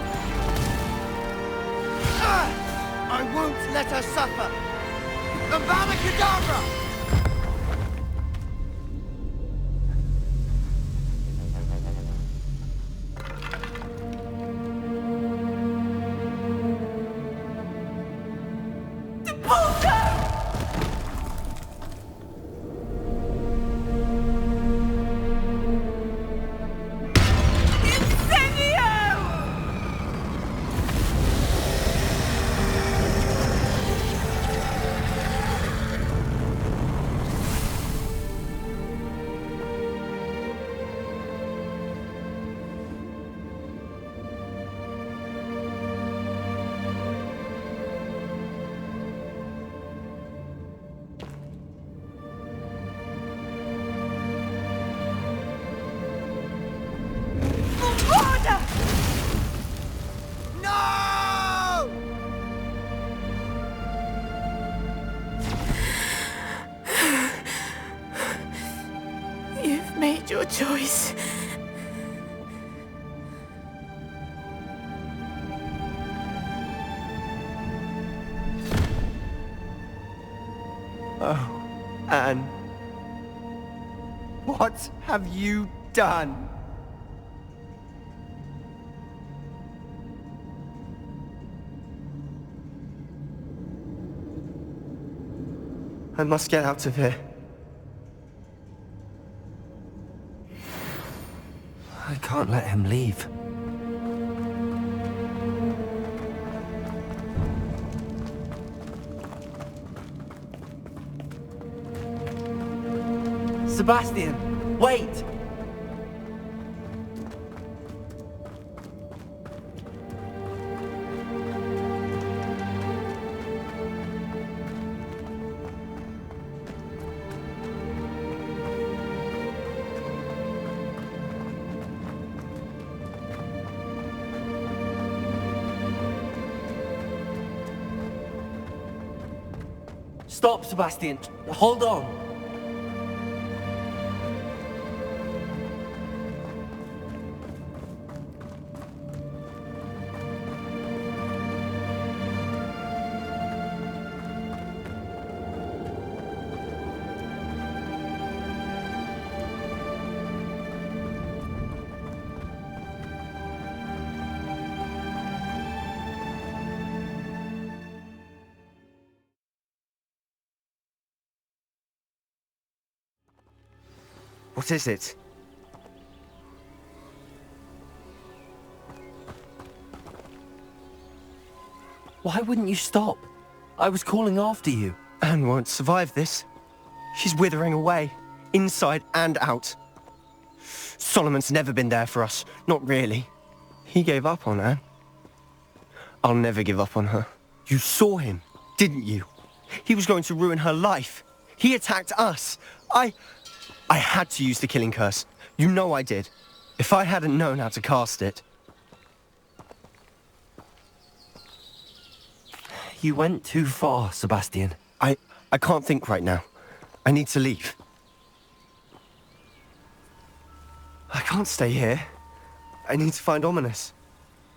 I won't let her suffer! Avada Kedavra! You've made your choice. Oh, Anne. What have you done? I must get out of here. I can't let him leave. Sebastian, wait! Stop, Sebastian. Hold on. What is it? Why wouldn't you stop? I was calling after you. Anne won't survive this. She's withering away, inside and out. Solomon's never been there for us, not really. He gave up on Anne. I'll never give up on her. You saw him, didn't you? He was going to ruin her life. He attacked us. I had to use the killing curse. You know I did. If I hadn't known how to cast it... You went too far, Sebastian. I can't think right now. I need to leave. I can't stay here. I need to find Ominous.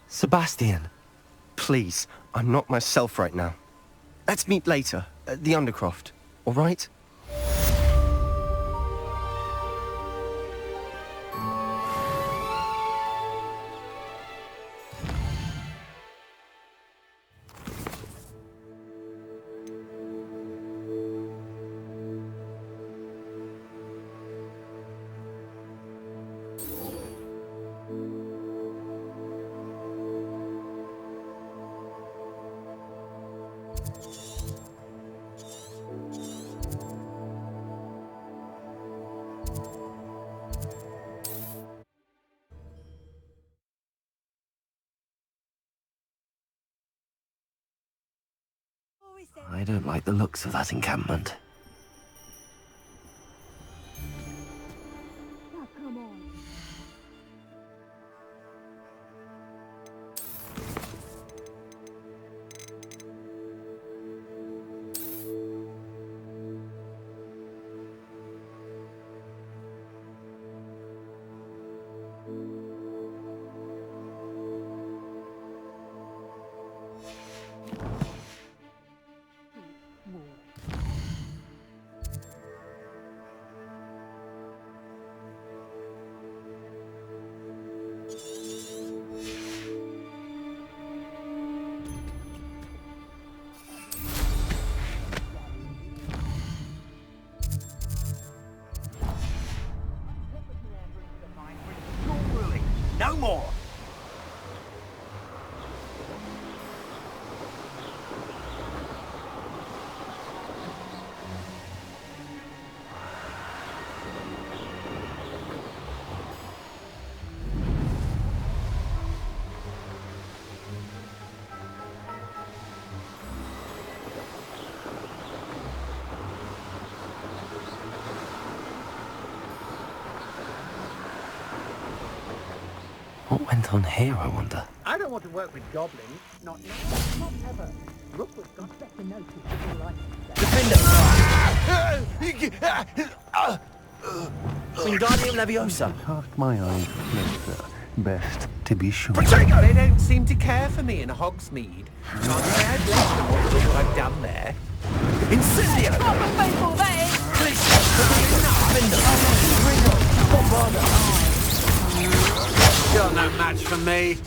Sebastian. Please, I'm not myself right now. Let's meet later, at the Undercroft, all right? I don't like the looks of that encampment. Now, come on. No more! What went on here, I wonder? I don't want to work with goblins. Not now. Not ever. Rookwood's got better notice if you like. Wingardium Leviosa. Cast my eyes closer. Best to be sure. They don't seem to care for me in Hogsmeade. Can't say I've left them all what I've done there. Incendio! Proper faithful, that is! You're no match for me.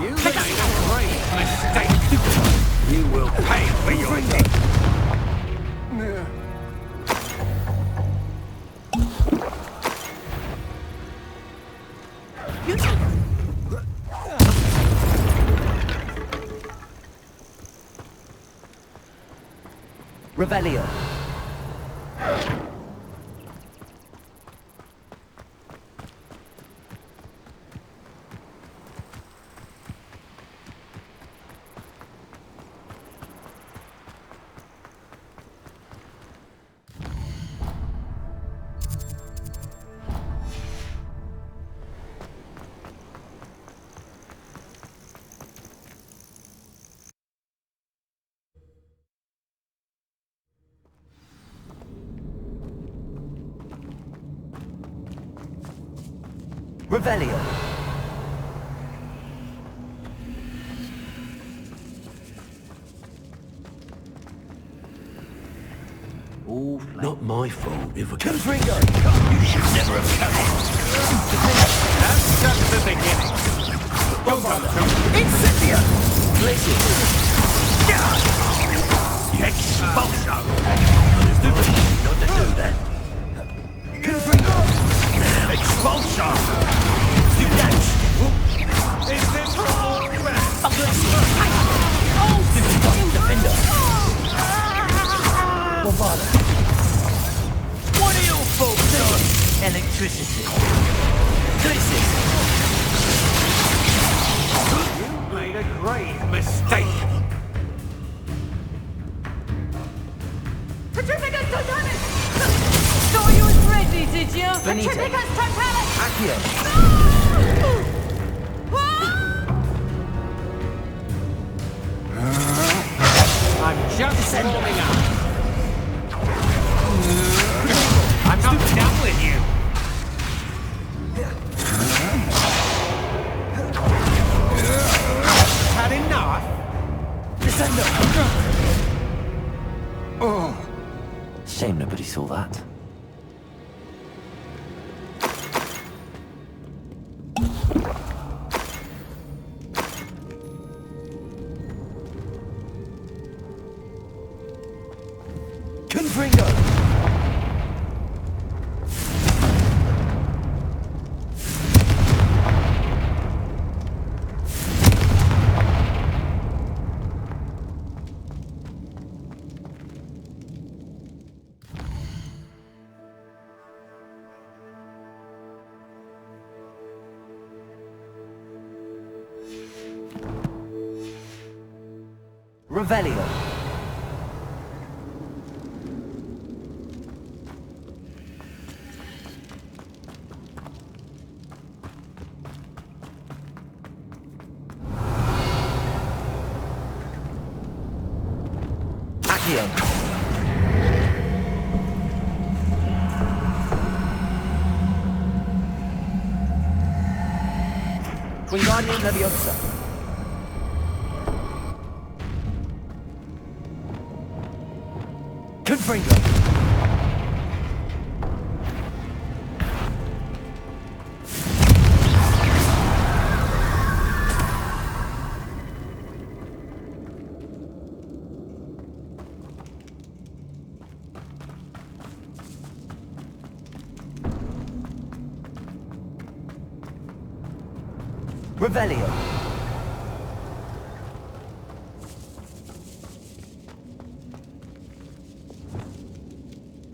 You made a great mistake. You will pay for your debt. Revelio. Revelio. Not my fault if a Confringo! You should never have come. That's just the beginning. Incendio! Blizzard! Expulso! Not to do that. Confringo! Expulso! You dance! Is this all rest? Defender! Bovada! What are your faults on? Electricity. Blizzard! You made a grave mistake. Petrificus Totalis! Thought you was ready, did you? Benito. Petrificus Totalis! Accio! I'm just warming up. I'm not done with you. Had enough? Descendo! Oh. Shame nobody saw that. Confringo! Revelio. Accio. Wingardium Leviosa. Confringo. Revelio.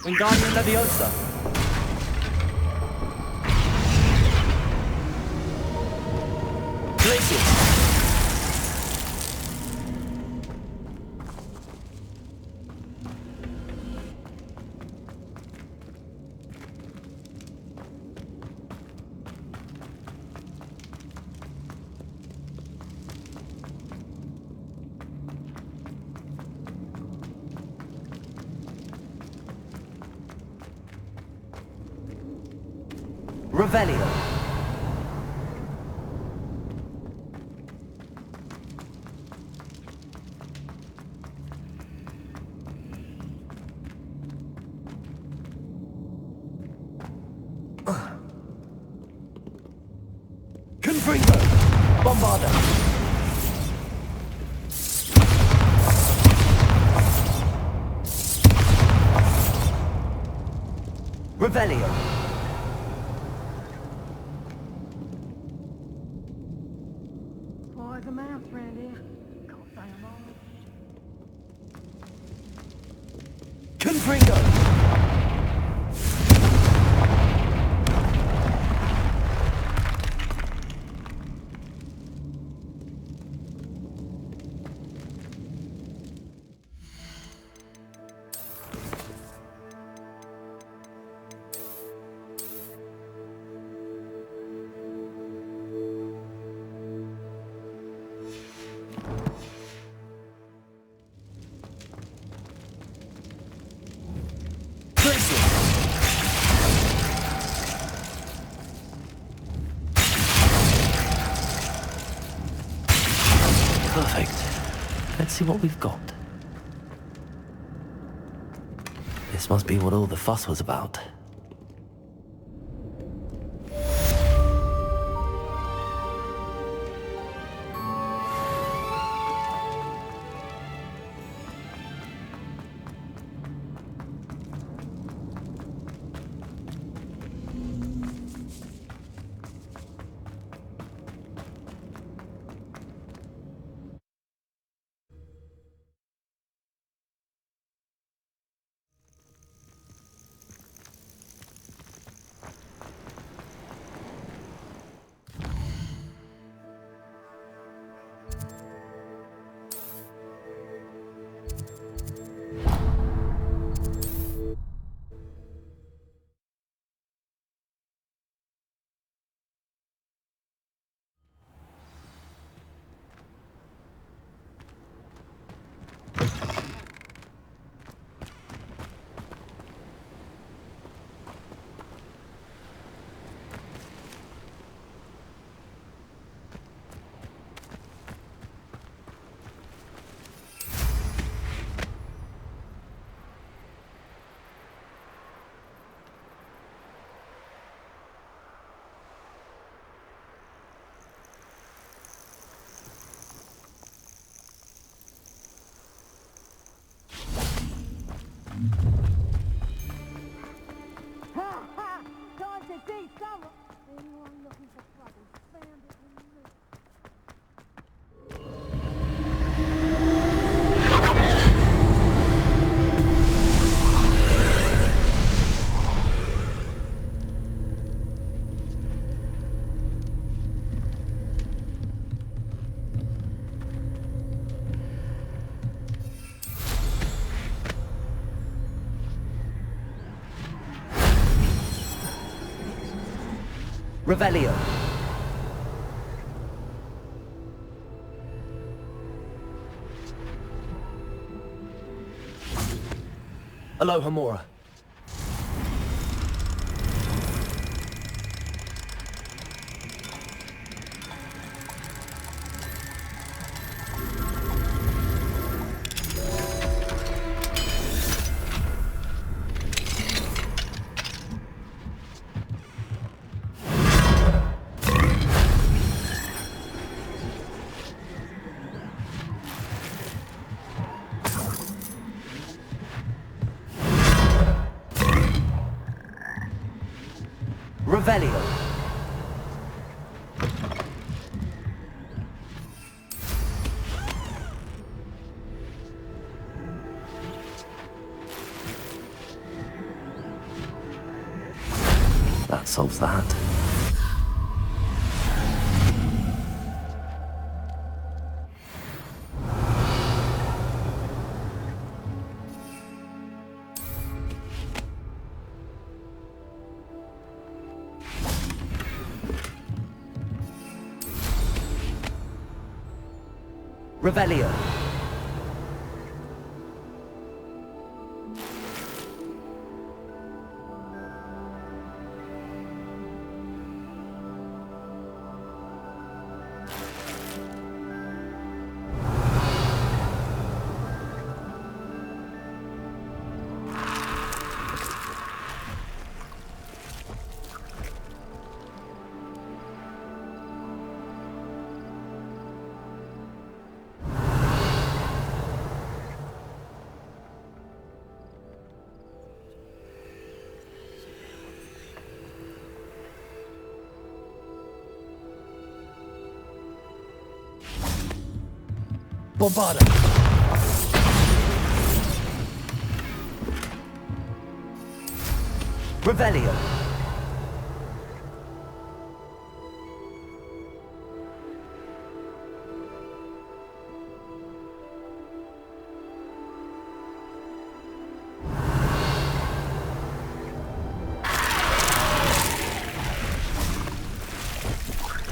Wingardium Leviosa. Glacius. Revelio. Confringo. Bombarda. Revelio. Boys a mouse around here. Can't say I'm all. Confringo. Perfect. Let's see what we've got. This must be what all the fuss was about. Revelio. Alohomora. Revelio. That solves that. Revelio. Bombarda. Revelio.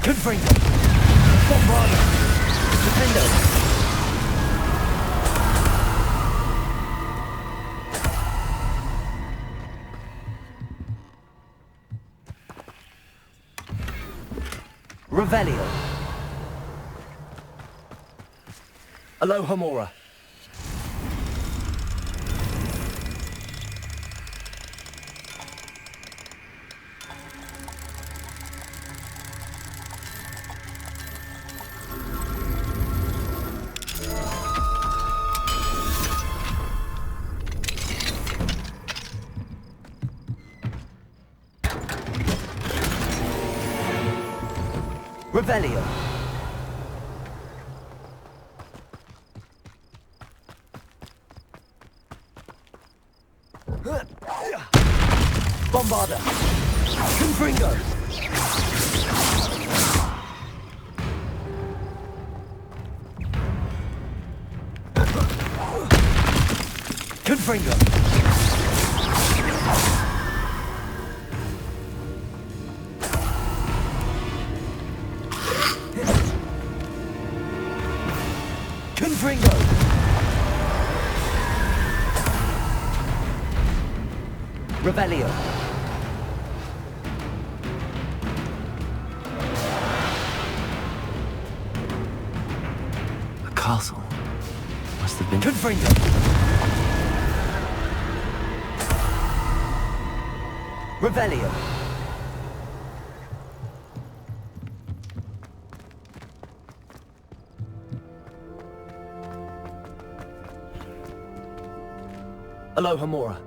Confringo. Bombarda. Defendo. Revelio. Alohomora. Revelio. Bombarda. Confringo. Confringo. Confringo. Revelio. A castle. Must have been. Confringo. Revelio. Alohomora.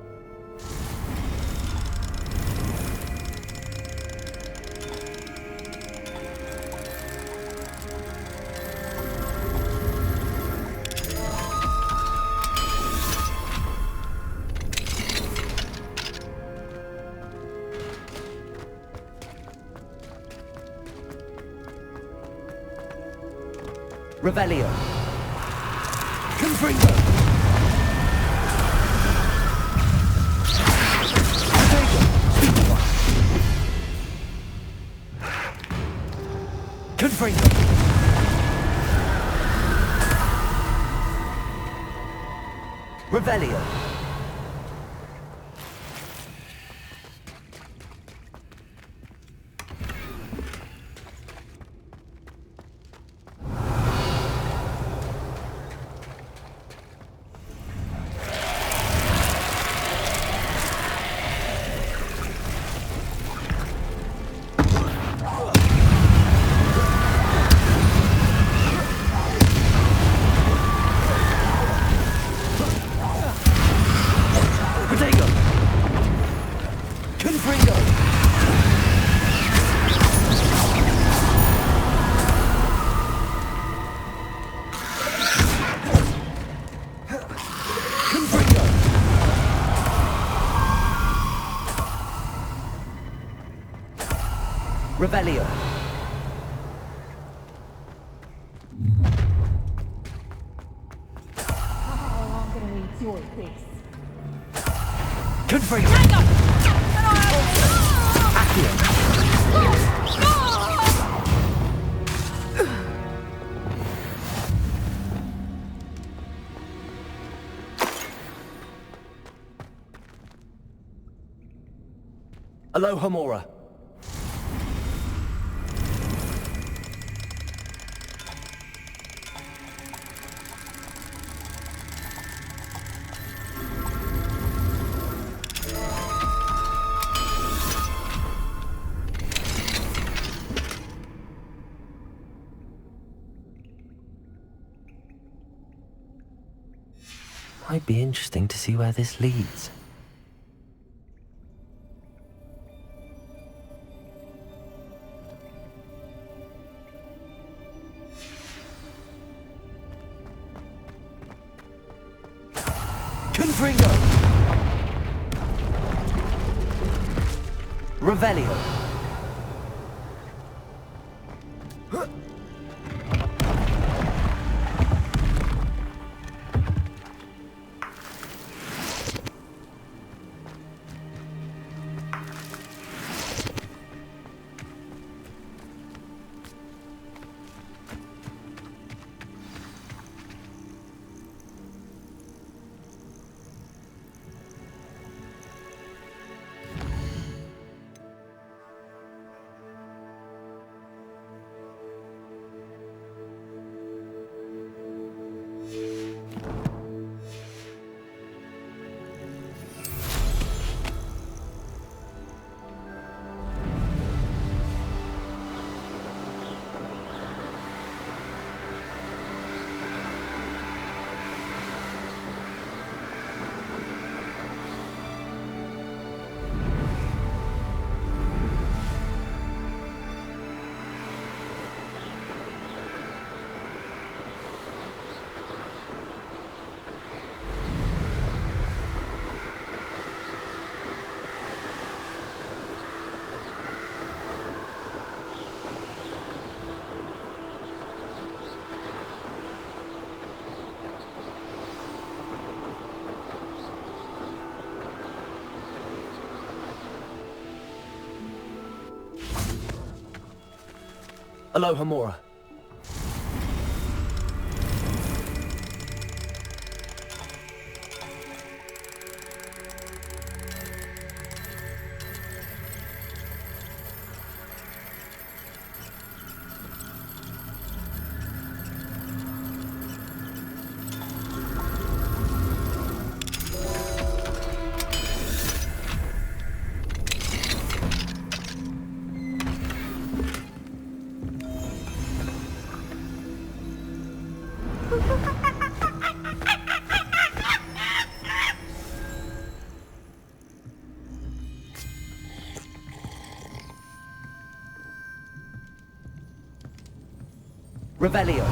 Revelio. Confringo. Confringo! Revelio! Revelio. How I'm gonna enjoy this. Confringo. Aloha Mora. Might be interesting to see where this leads. Confringo! Revelio! Aloha Mora. Revelio.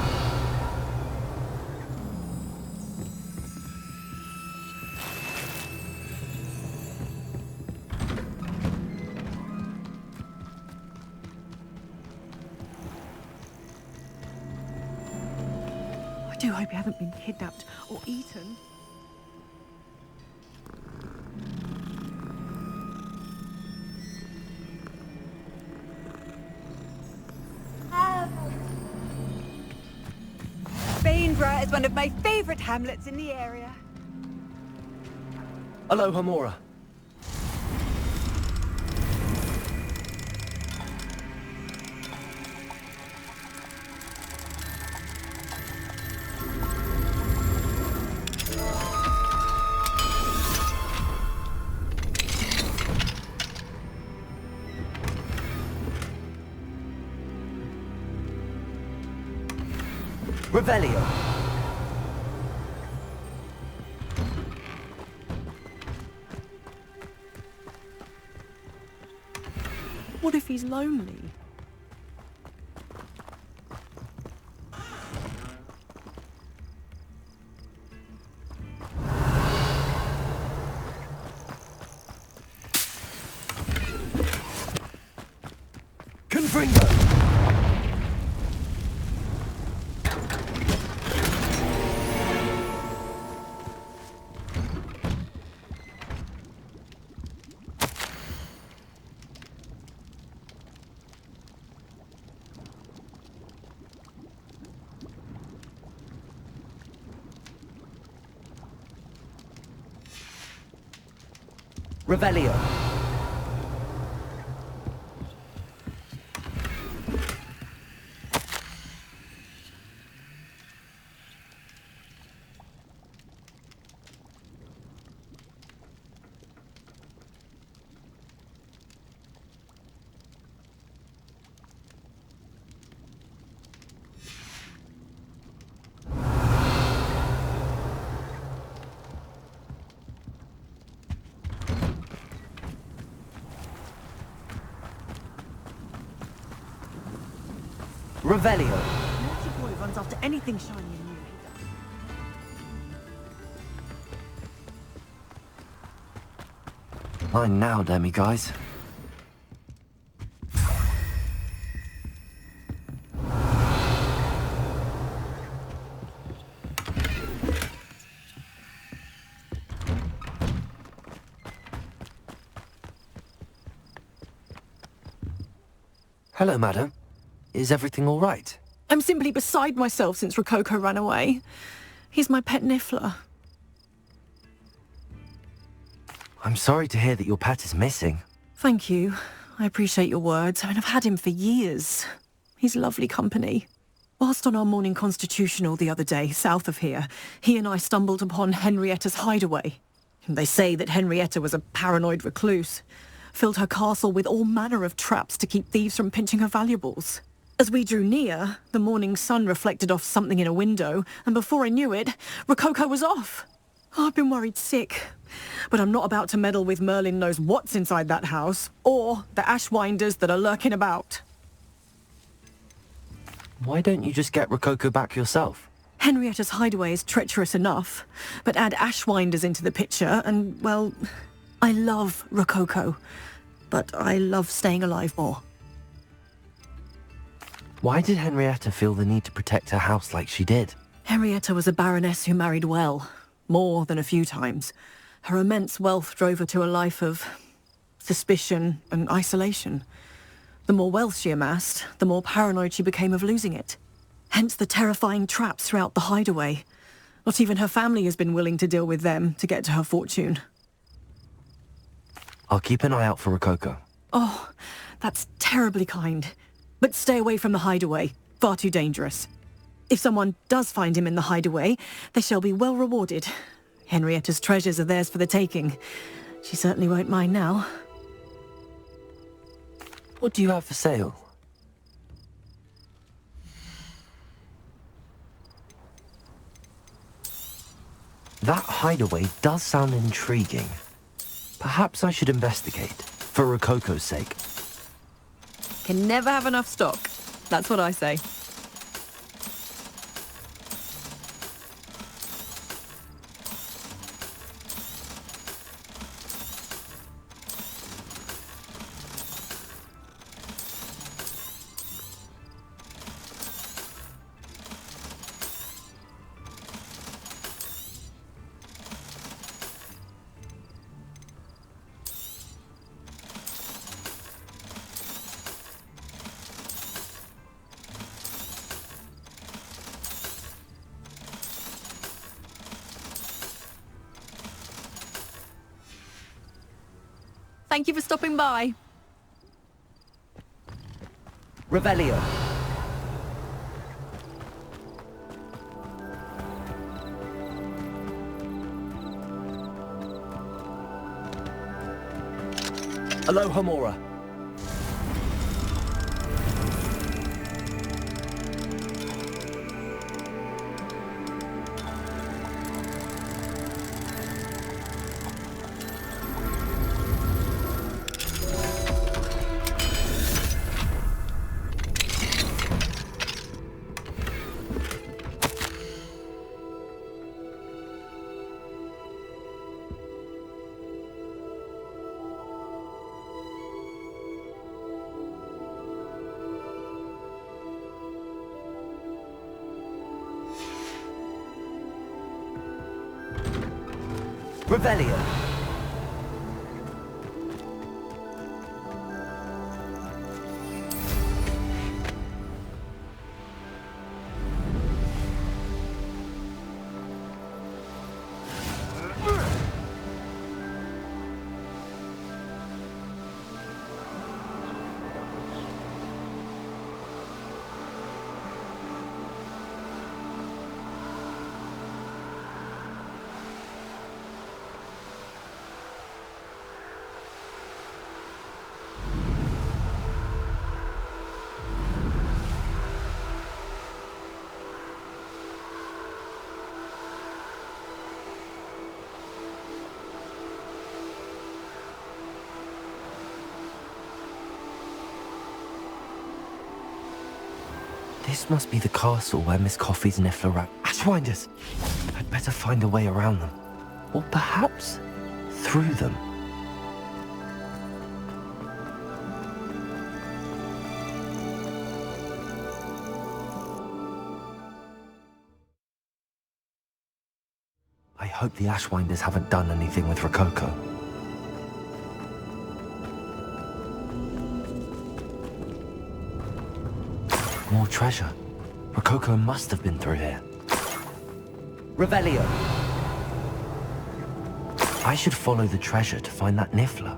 I do hope you haven't been kidnapped or eaten. Have Edinburgh is one of my favourite hamlets in the area. Aloha, Mora. Revelio. What if he's lonely? Confringo! Revelio. Revelio. Naughty boy runs after anything shiny and new. Mine now, Demi guys. Hello, madam. Is everything all right? I'm simply beside myself since Rococo ran away. He's my pet Niffler. I'm sorry to hear that your pet is missing. Thank you. I appreciate your words. I mean, I've had him for years. He's lovely company. Whilst on our morning constitutional the other day, south of here, he and I stumbled upon Henrietta's hideaway. They say that Henrietta was a paranoid recluse. Filled her castle with all manner of traps to keep thieves from pinching her valuables. As we drew near, the morning sun reflected off something in a window, and before I knew it, Rococo was off. Oh, I've been worried sick. But I'm not about to meddle with Merlin knows what's inside that house, or the Ashwinders that are lurking about. Why don't you just get Rococo back yourself? Henrietta's hideaway is treacherous enough, but add Ashwinders into the picture, and, well, I love Rococo, but I love staying alive more. Why did Henrietta feel the need to protect her house like she did? Henrietta was a baroness who married well, more than a few times. Her immense wealth drove her to a life of suspicion and isolation. The more wealth she amassed, the more paranoid she became of losing it. Hence the terrifying traps throughout the hideaway. Not even her family has been willing to deal with them to get to her fortune. I'll keep an eye out for Rococo. Oh, that's terribly kind. But stay away from the hideaway. Far too dangerous. If someone does find him in the hideaway, they shall be well rewarded. Henrietta's treasures are theirs for the taking. She certainly won't mind now. What do you have for sale? That hideaway does sound intriguing. Perhaps I should investigate, for Rococo's sake. Can never have enough stock. That's what I say. Thank you for stopping by. Revelio. Aloha Mora. Revelio. This must be the castle where Miss Coffee's Niffler rat. Ashwinders! I'd better find a way around them. Or perhaps through them. I hope the Ashwinders haven't done anything with Rococo. More treasure. Rococo must have been through here. Revelio. I should follow the treasure to find that Niffler.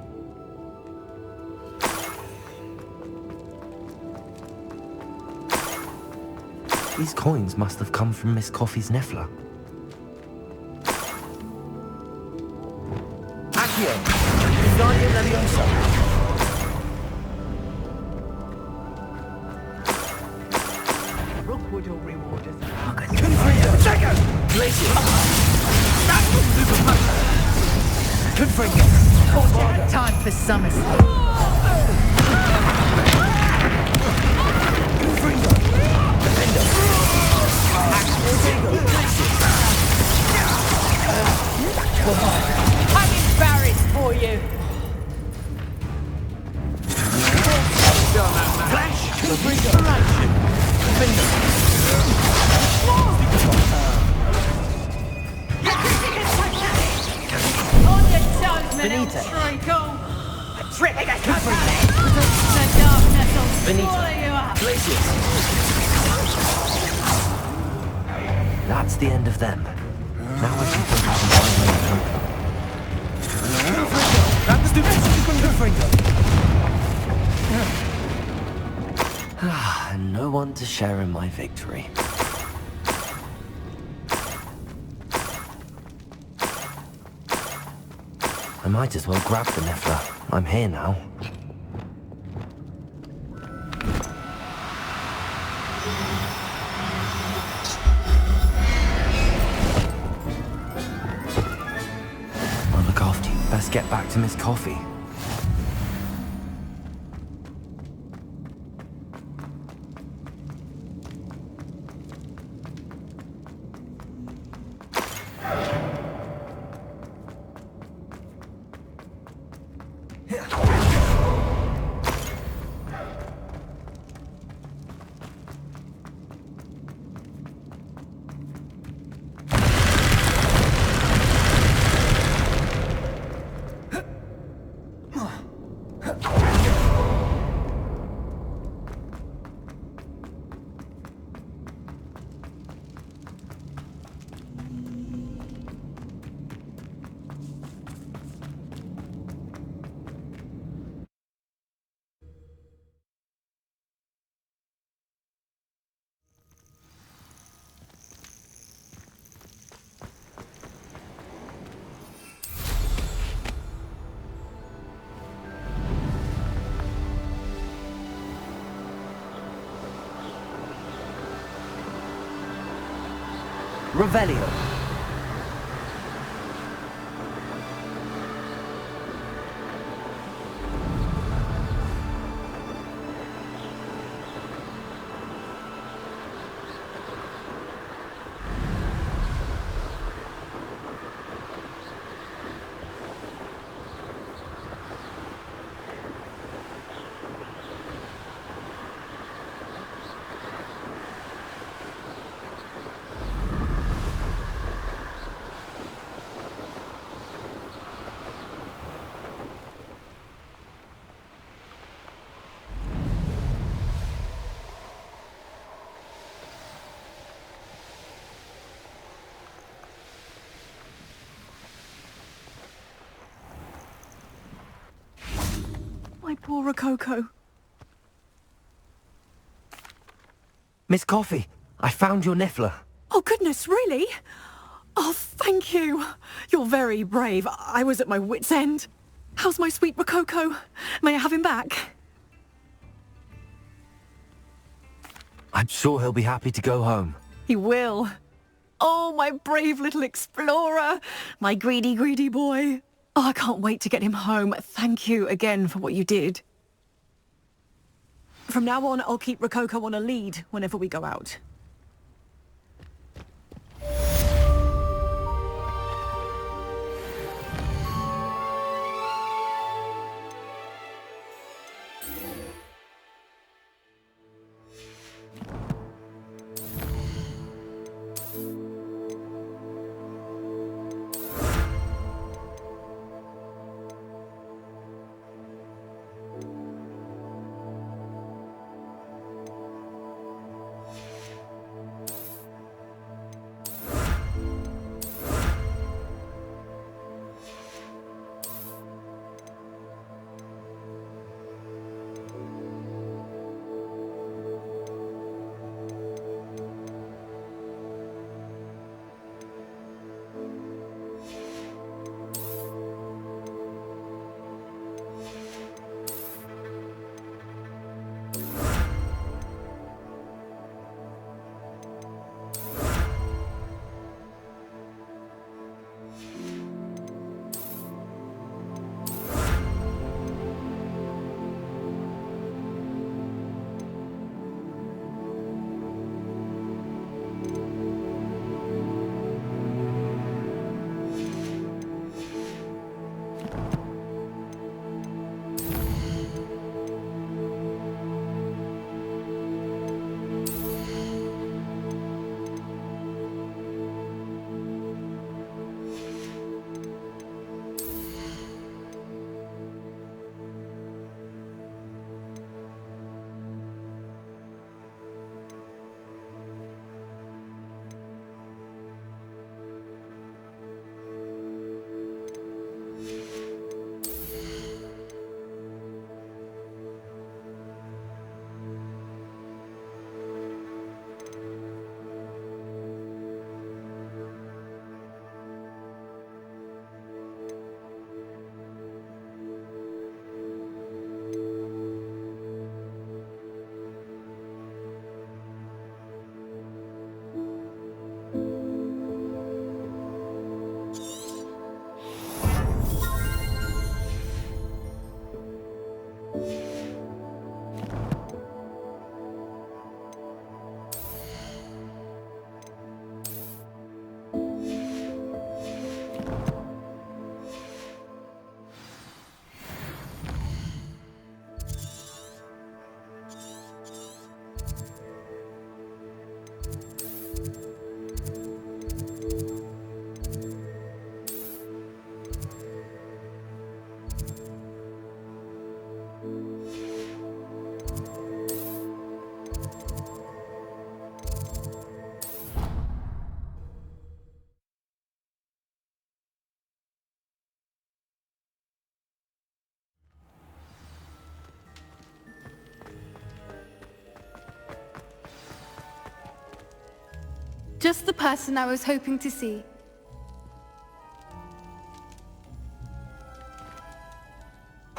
These coins must have come from Miss Coffee's Niffler. Accio! Wingardium Leviosa! Rookwood will reward us. Time for summer. I'm embarrassed for you. Flash! Inspiration! On your toes, Benita. treacle. Trick! The darkness will Benita. swallow you up. That's the end of them. Now I can focus on finding Rococo. And no one to share in my victory. I might as well grab the Niffler. I'm here now. I'll look after you. Best get back to Miss Coffee. Revelio. My poor Rococo. Miss Coffee, I found your Niffler. Oh, goodness, really? Oh, thank you. You're very brave. I was at my wit's end. How's my sweet Rococo? May I have him back? I'm sure he'll be happy to go home. He will. Oh, my brave little explorer. My greedy, greedy boy. Oh, I can't wait to get him home. Thank you again for what you did. From now on, I'll keep Rococo on a lead whenever we go out. Just the person I was hoping to see.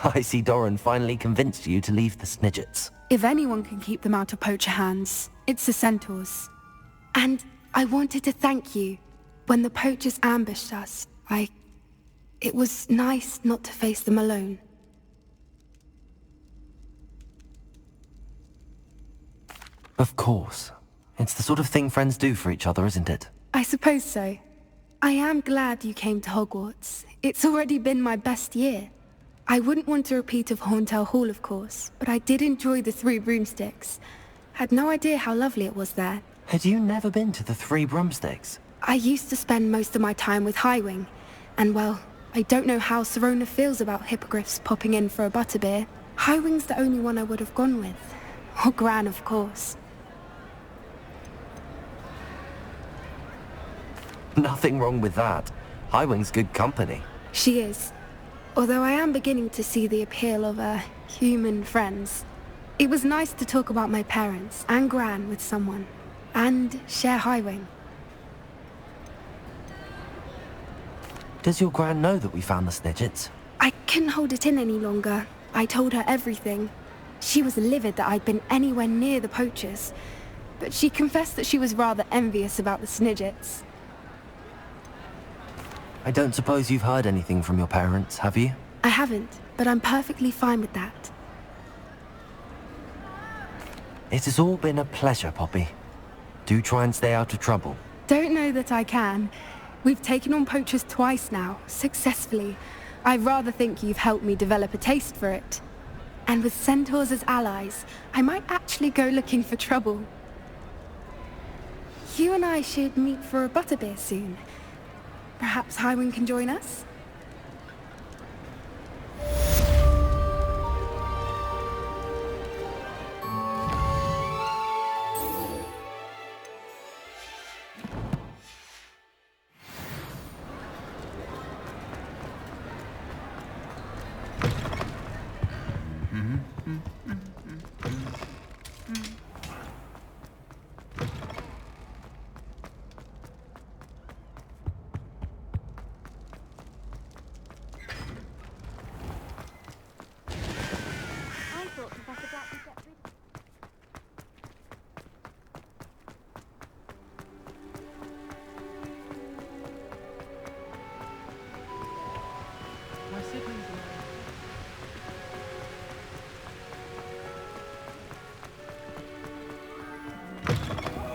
I see Doran finally convinced you to leave the Snidgets. If anyone can keep them out of poacher hands, it's the centaurs. And I wanted to thank you. When the poachers ambushed us, it was nice not to face them alone. Of course. It's the sort of thing friends do for each other, isn't it? I suppose so. I am glad you came to Hogwarts. It's already been my best year. I wouldn't want a repeat of Horntail Hall, of course, but I did enjoy the Three Broomsticks. Had no idea how lovely it was there. Had you never been to the Three Broomsticks? I used to spend most of my time with Highwing, and well, I don't know how Serona feels about hippogriffs popping in for a butterbeer. Highwing's the only one I would have gone with. Or Gran, of course. Nothing wrong with that. Highwing's good company. She is. Although I am beginning to see the appeal of, human friends. It was nice to talk about my parents and Gran with someone. And share Highwing. Does your Gran know that we found the Snidgets? I couldn't hold it in any longer. I told her everything. She was livid that I'd been anywhere near the poachers. But she confessed that she was rather envious about the Snidgets. I don't suppose you've heard anything from your parents, have you? I haven't, but I'm perfectly fine with that. It has all been a pleasure, Poppy. Do try and stay out of trouble. Don't know that I can. We've taken on poachers twice now, successfully. I rather think you've helped me develop a taste for it. And with centaurs as allies, I might actually go looking for trouble. You and I should meet for a butterbeer soon. Perhaps Highwing can join us?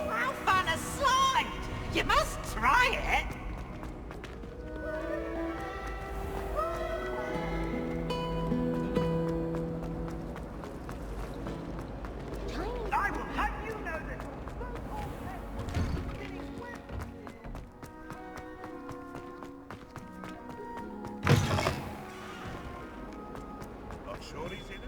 How fun a slide! You must try it! I will have you know that... Not sure he's in it.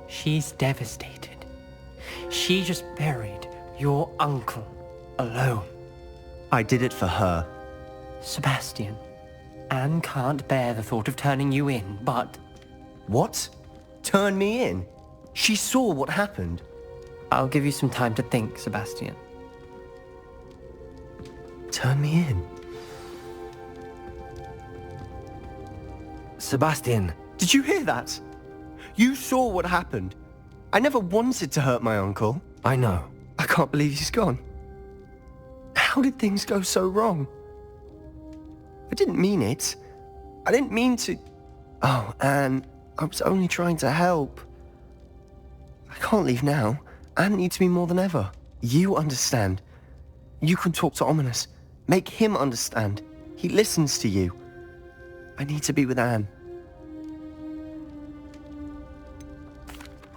She's devastated. She just buried your uncle alone. I did it for her. Sebastian, Anne can't bear the thought of turning you in, but... What? Turn me in? She saw what happened. I'll give you some time to think, Sebastian. Turn me in? Sebastian. Did you hear that? You saw what happened. I never wanted to hurt my uncle. I know. I can't believe he's gone. How did things go so wrong? I didn't mean it. I didn't mean to... Oh, Anne, I was only trying to help. I can't leave now. Anne needs me more than ever. You understand. You can talk to Ominous. Make him understand. He listens to you. I need to be with Anne.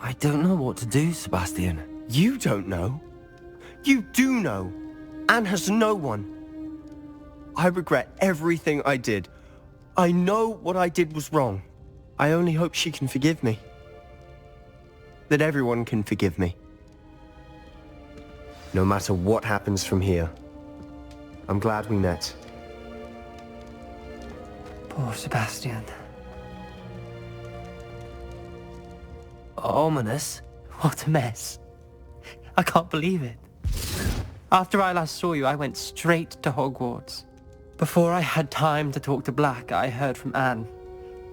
I don't know what to do, Sebastian. You don't know. You do know. Anne has no one. I regret everything I did. I know what I did was wrong. I only hope she can forgive me. That everyone can forgive me. No matter what happens from here. I'm glad we met. Poor Sebastian. Ominous? What a mess. I can't believe it. After I last saw you, I went straight to Hogwarts. Before I had time to talk to Black, I heard from Anne.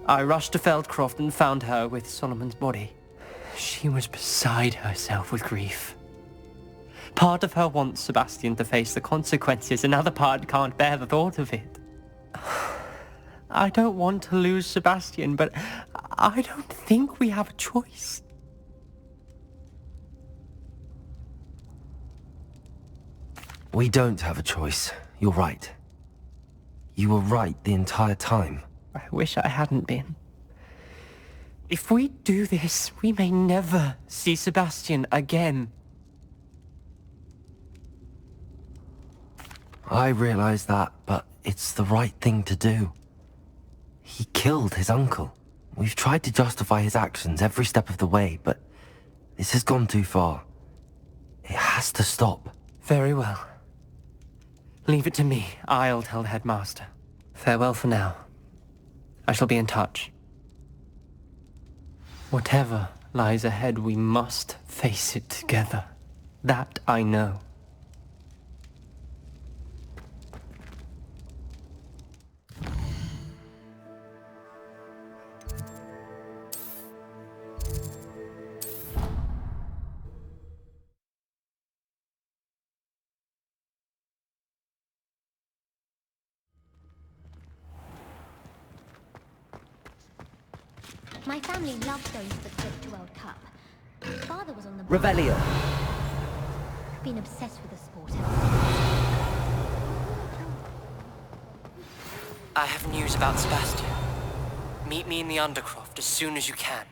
I rushed to Feldcroft and found her with Solomon's body. She was beside herself with grief. Part of her wants Sebastian to face the consequences, another part can't bear the thought of it. I don't want to lose Sebastian, but I don't think we have a choice. We don't have a choice. You're right. You were right the entire time. I wish I hadn't been. If we do this, we may never see Sebastian again. I realize that, but it's the right thing to do. He killed his uncle. We've tried to justify his actions every step of the way, but this has gone too far. It has to stop. Very well. Leave it to me. I'll tell the headmaster. Farewell for now. I shall be in touch. Whatever lies ahead, we must face it together. That I know. My family loved going to the Quidditch World Cup. My father was on the... Revelio. I've been obsessed with the sport ever since. I have news about Sebastian. Meet me in the Undercroft as soon as you can.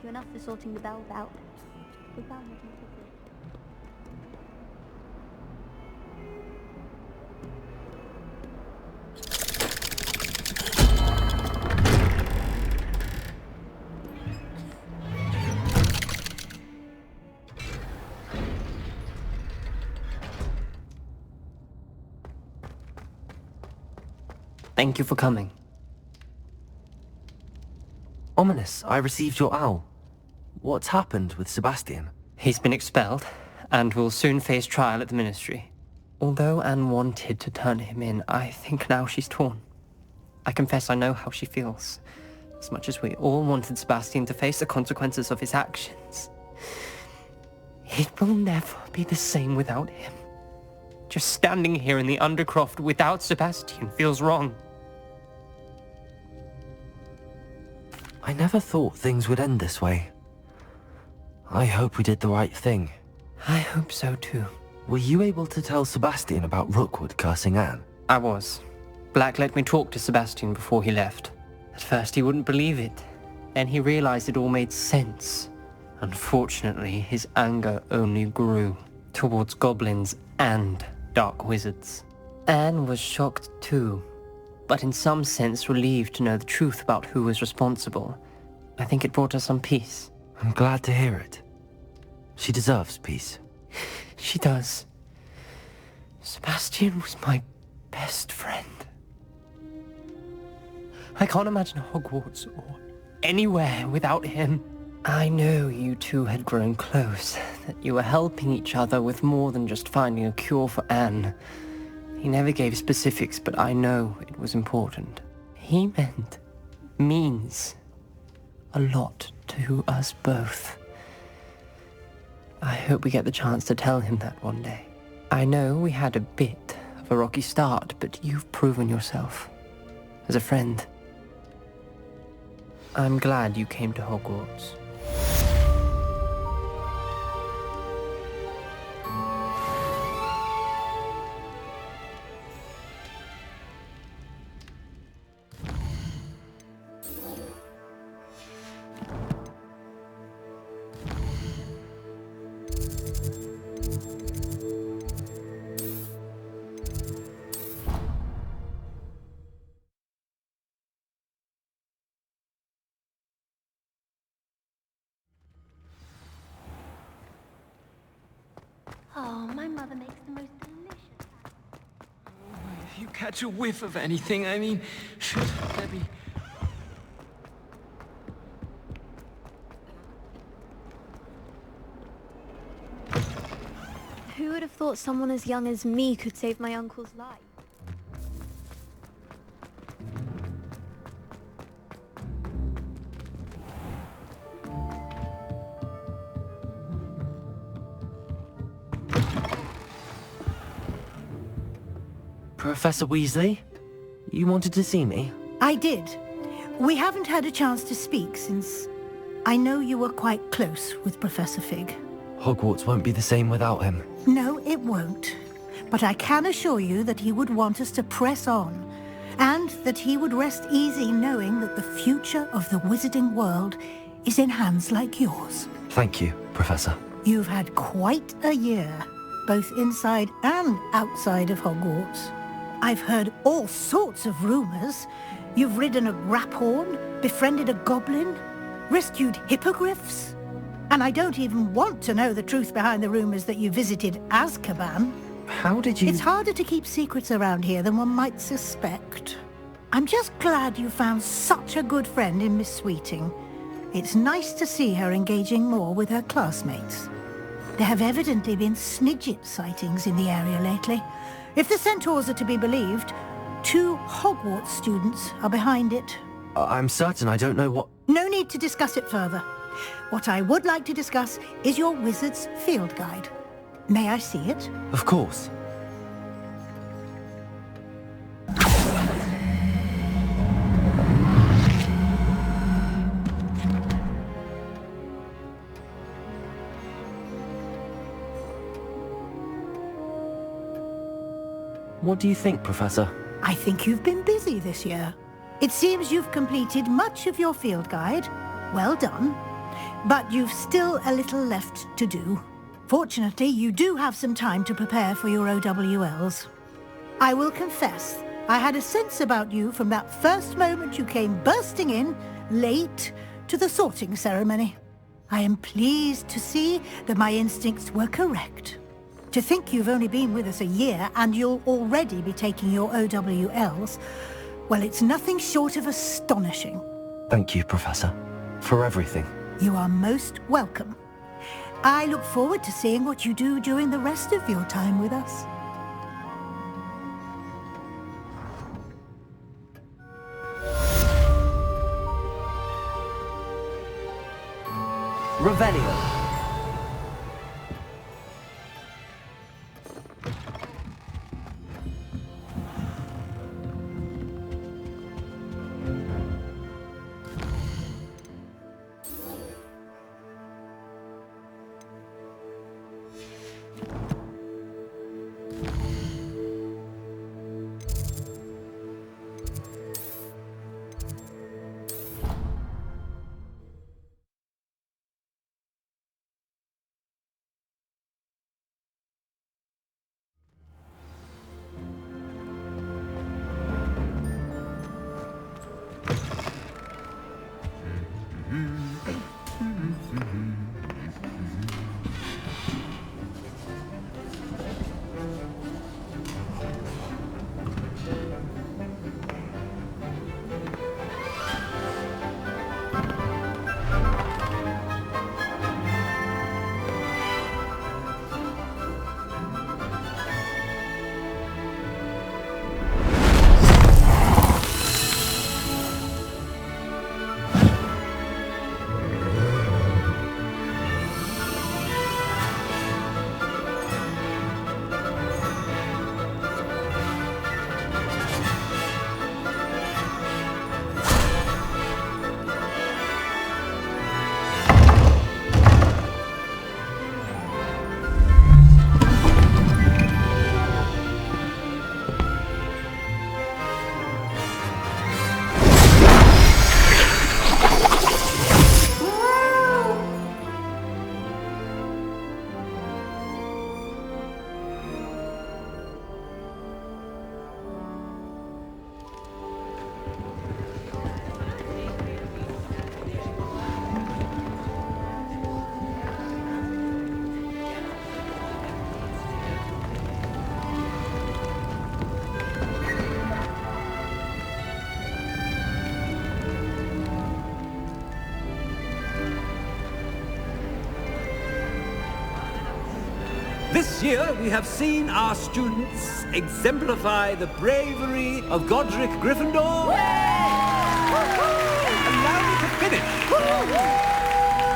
You enough for sorting the bells out. We found nothing Thank you for coming. Ominous, I received your owl. What's happened with Sebastian? He's been expelled, and will soon face trial at the Ministry. Although Anne wanted to turn him in, I think now she's torn. I confess I know how she feels. As much as we all wanted Sebastian to face the consequences of his actions. It will never be the same without him. Just standing here in the Undercroft without Sebastian feels wrong. I never thought things would end this way. I hope we did the right thing. I hope so too. Were you able to tell Sebastian about Rookwood cursing Anne? I was. Black let me talk to Sebastian before he left. At first he wouldn't believe it. Then he realized it all made sense. Unfortunately, his anger only grew towards goblins and dark wizards. Anne was shocked too, but in some sense relieved to know the truth about who was responsible. I think it brought her some peace. I'm glad to hear it. She deserves peace. She does. Sebastian was my best friend. I can't imagine Hogwarts or anywhere without him. I know you two had grown close, that you were helping each other with more than just finding a cure for Anne. He never gave specifics, but I know it was important. He means a lot to us both. I hope we get the chance to tell him that one day. I know we had a bit of a rocky start, but you've proven yourself as a friend. I'm glad you came to Hogwarts. Oh, my mother makes the most delicious. If you catch a whiff of anything, I mean, should there be... Who would have thought someone as young as me could save my uncle's life? Professor Weasley, you wanted to see me? I did. We haven't had a chance to speak since I know you were quite close with Professor Fig. Hogwarts won't be the same without him. No, it won't. But I can assure you that he would want us to press on, and that he would rest easy knowing that the future of the wizarding world is in hands like yours. Thank you, Professor. You've had quite a year, both inside and outside of Hogwarts. I've heard all sorts of rumors. You've ridden a graphorn, befriended a goblin, rescued hippogriffs. And I don't even want to know the truth behind the rumors that you visited Azkaban. How did you... It's harder to keep secrets around here than one might suspect. I'm just glad you found such a good friend in Miss Sweeting. It's nice to see her engaging more with her classmates. There have evidently been Snidget sightings in the area lately. If the centaurs are to be believed, 2 Hogwarts students are behind it. I'm certain I don't know what... No need to discuss it further. What I would like to discuss is your wizard's field guide. May I see it? Of course. What do you think, Professor? I think you've been busy this year. It seems you've completed much of your field guide. Well done. But you've still a little left to do. Fortunately, you do have some time to prepare for your OWLs. I will confess, I had a sense about you from that first moment you came bursting in, late, to the sorting ceremony. I am pleased to see that my instincts were correct. To think you've only been with us a year and you'll already be taking your OWLs, well, it's nothing short of astonishing. Thank you, Professor, for everything. You are most welcome. I look forward to seeing what you do during the rest of your time with us. Revelio. This year, we have seen our students exemplify the bravery of Godric Gryffindor. Allow me to finish.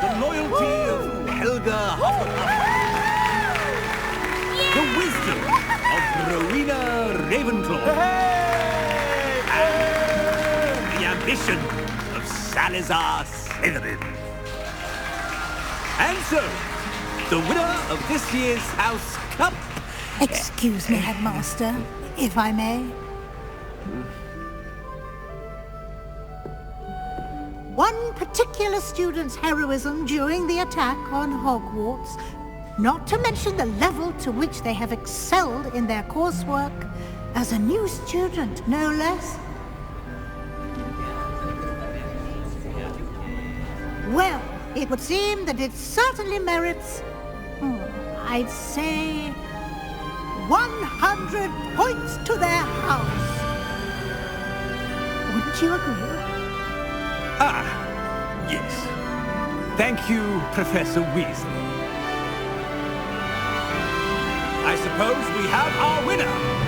The loyalty of Helga Hufflepuff. The wisdom of Rowena Ravenclaw. And the ambition of Salazar Slytherin. And so, the winner of this year's House Cup... Excuse me, Headmaster, if I may. One particular student's heroism during the attack on Hogwarts, not to mention the level to which they have excelled in their coursework, as a new student, no less. Well, it would seem that it certainly merits, I'd say, 100 points to their house. Wouldn't you agree? Ah, yes. Thank you, Professor Weasley. I suppose we have our winner.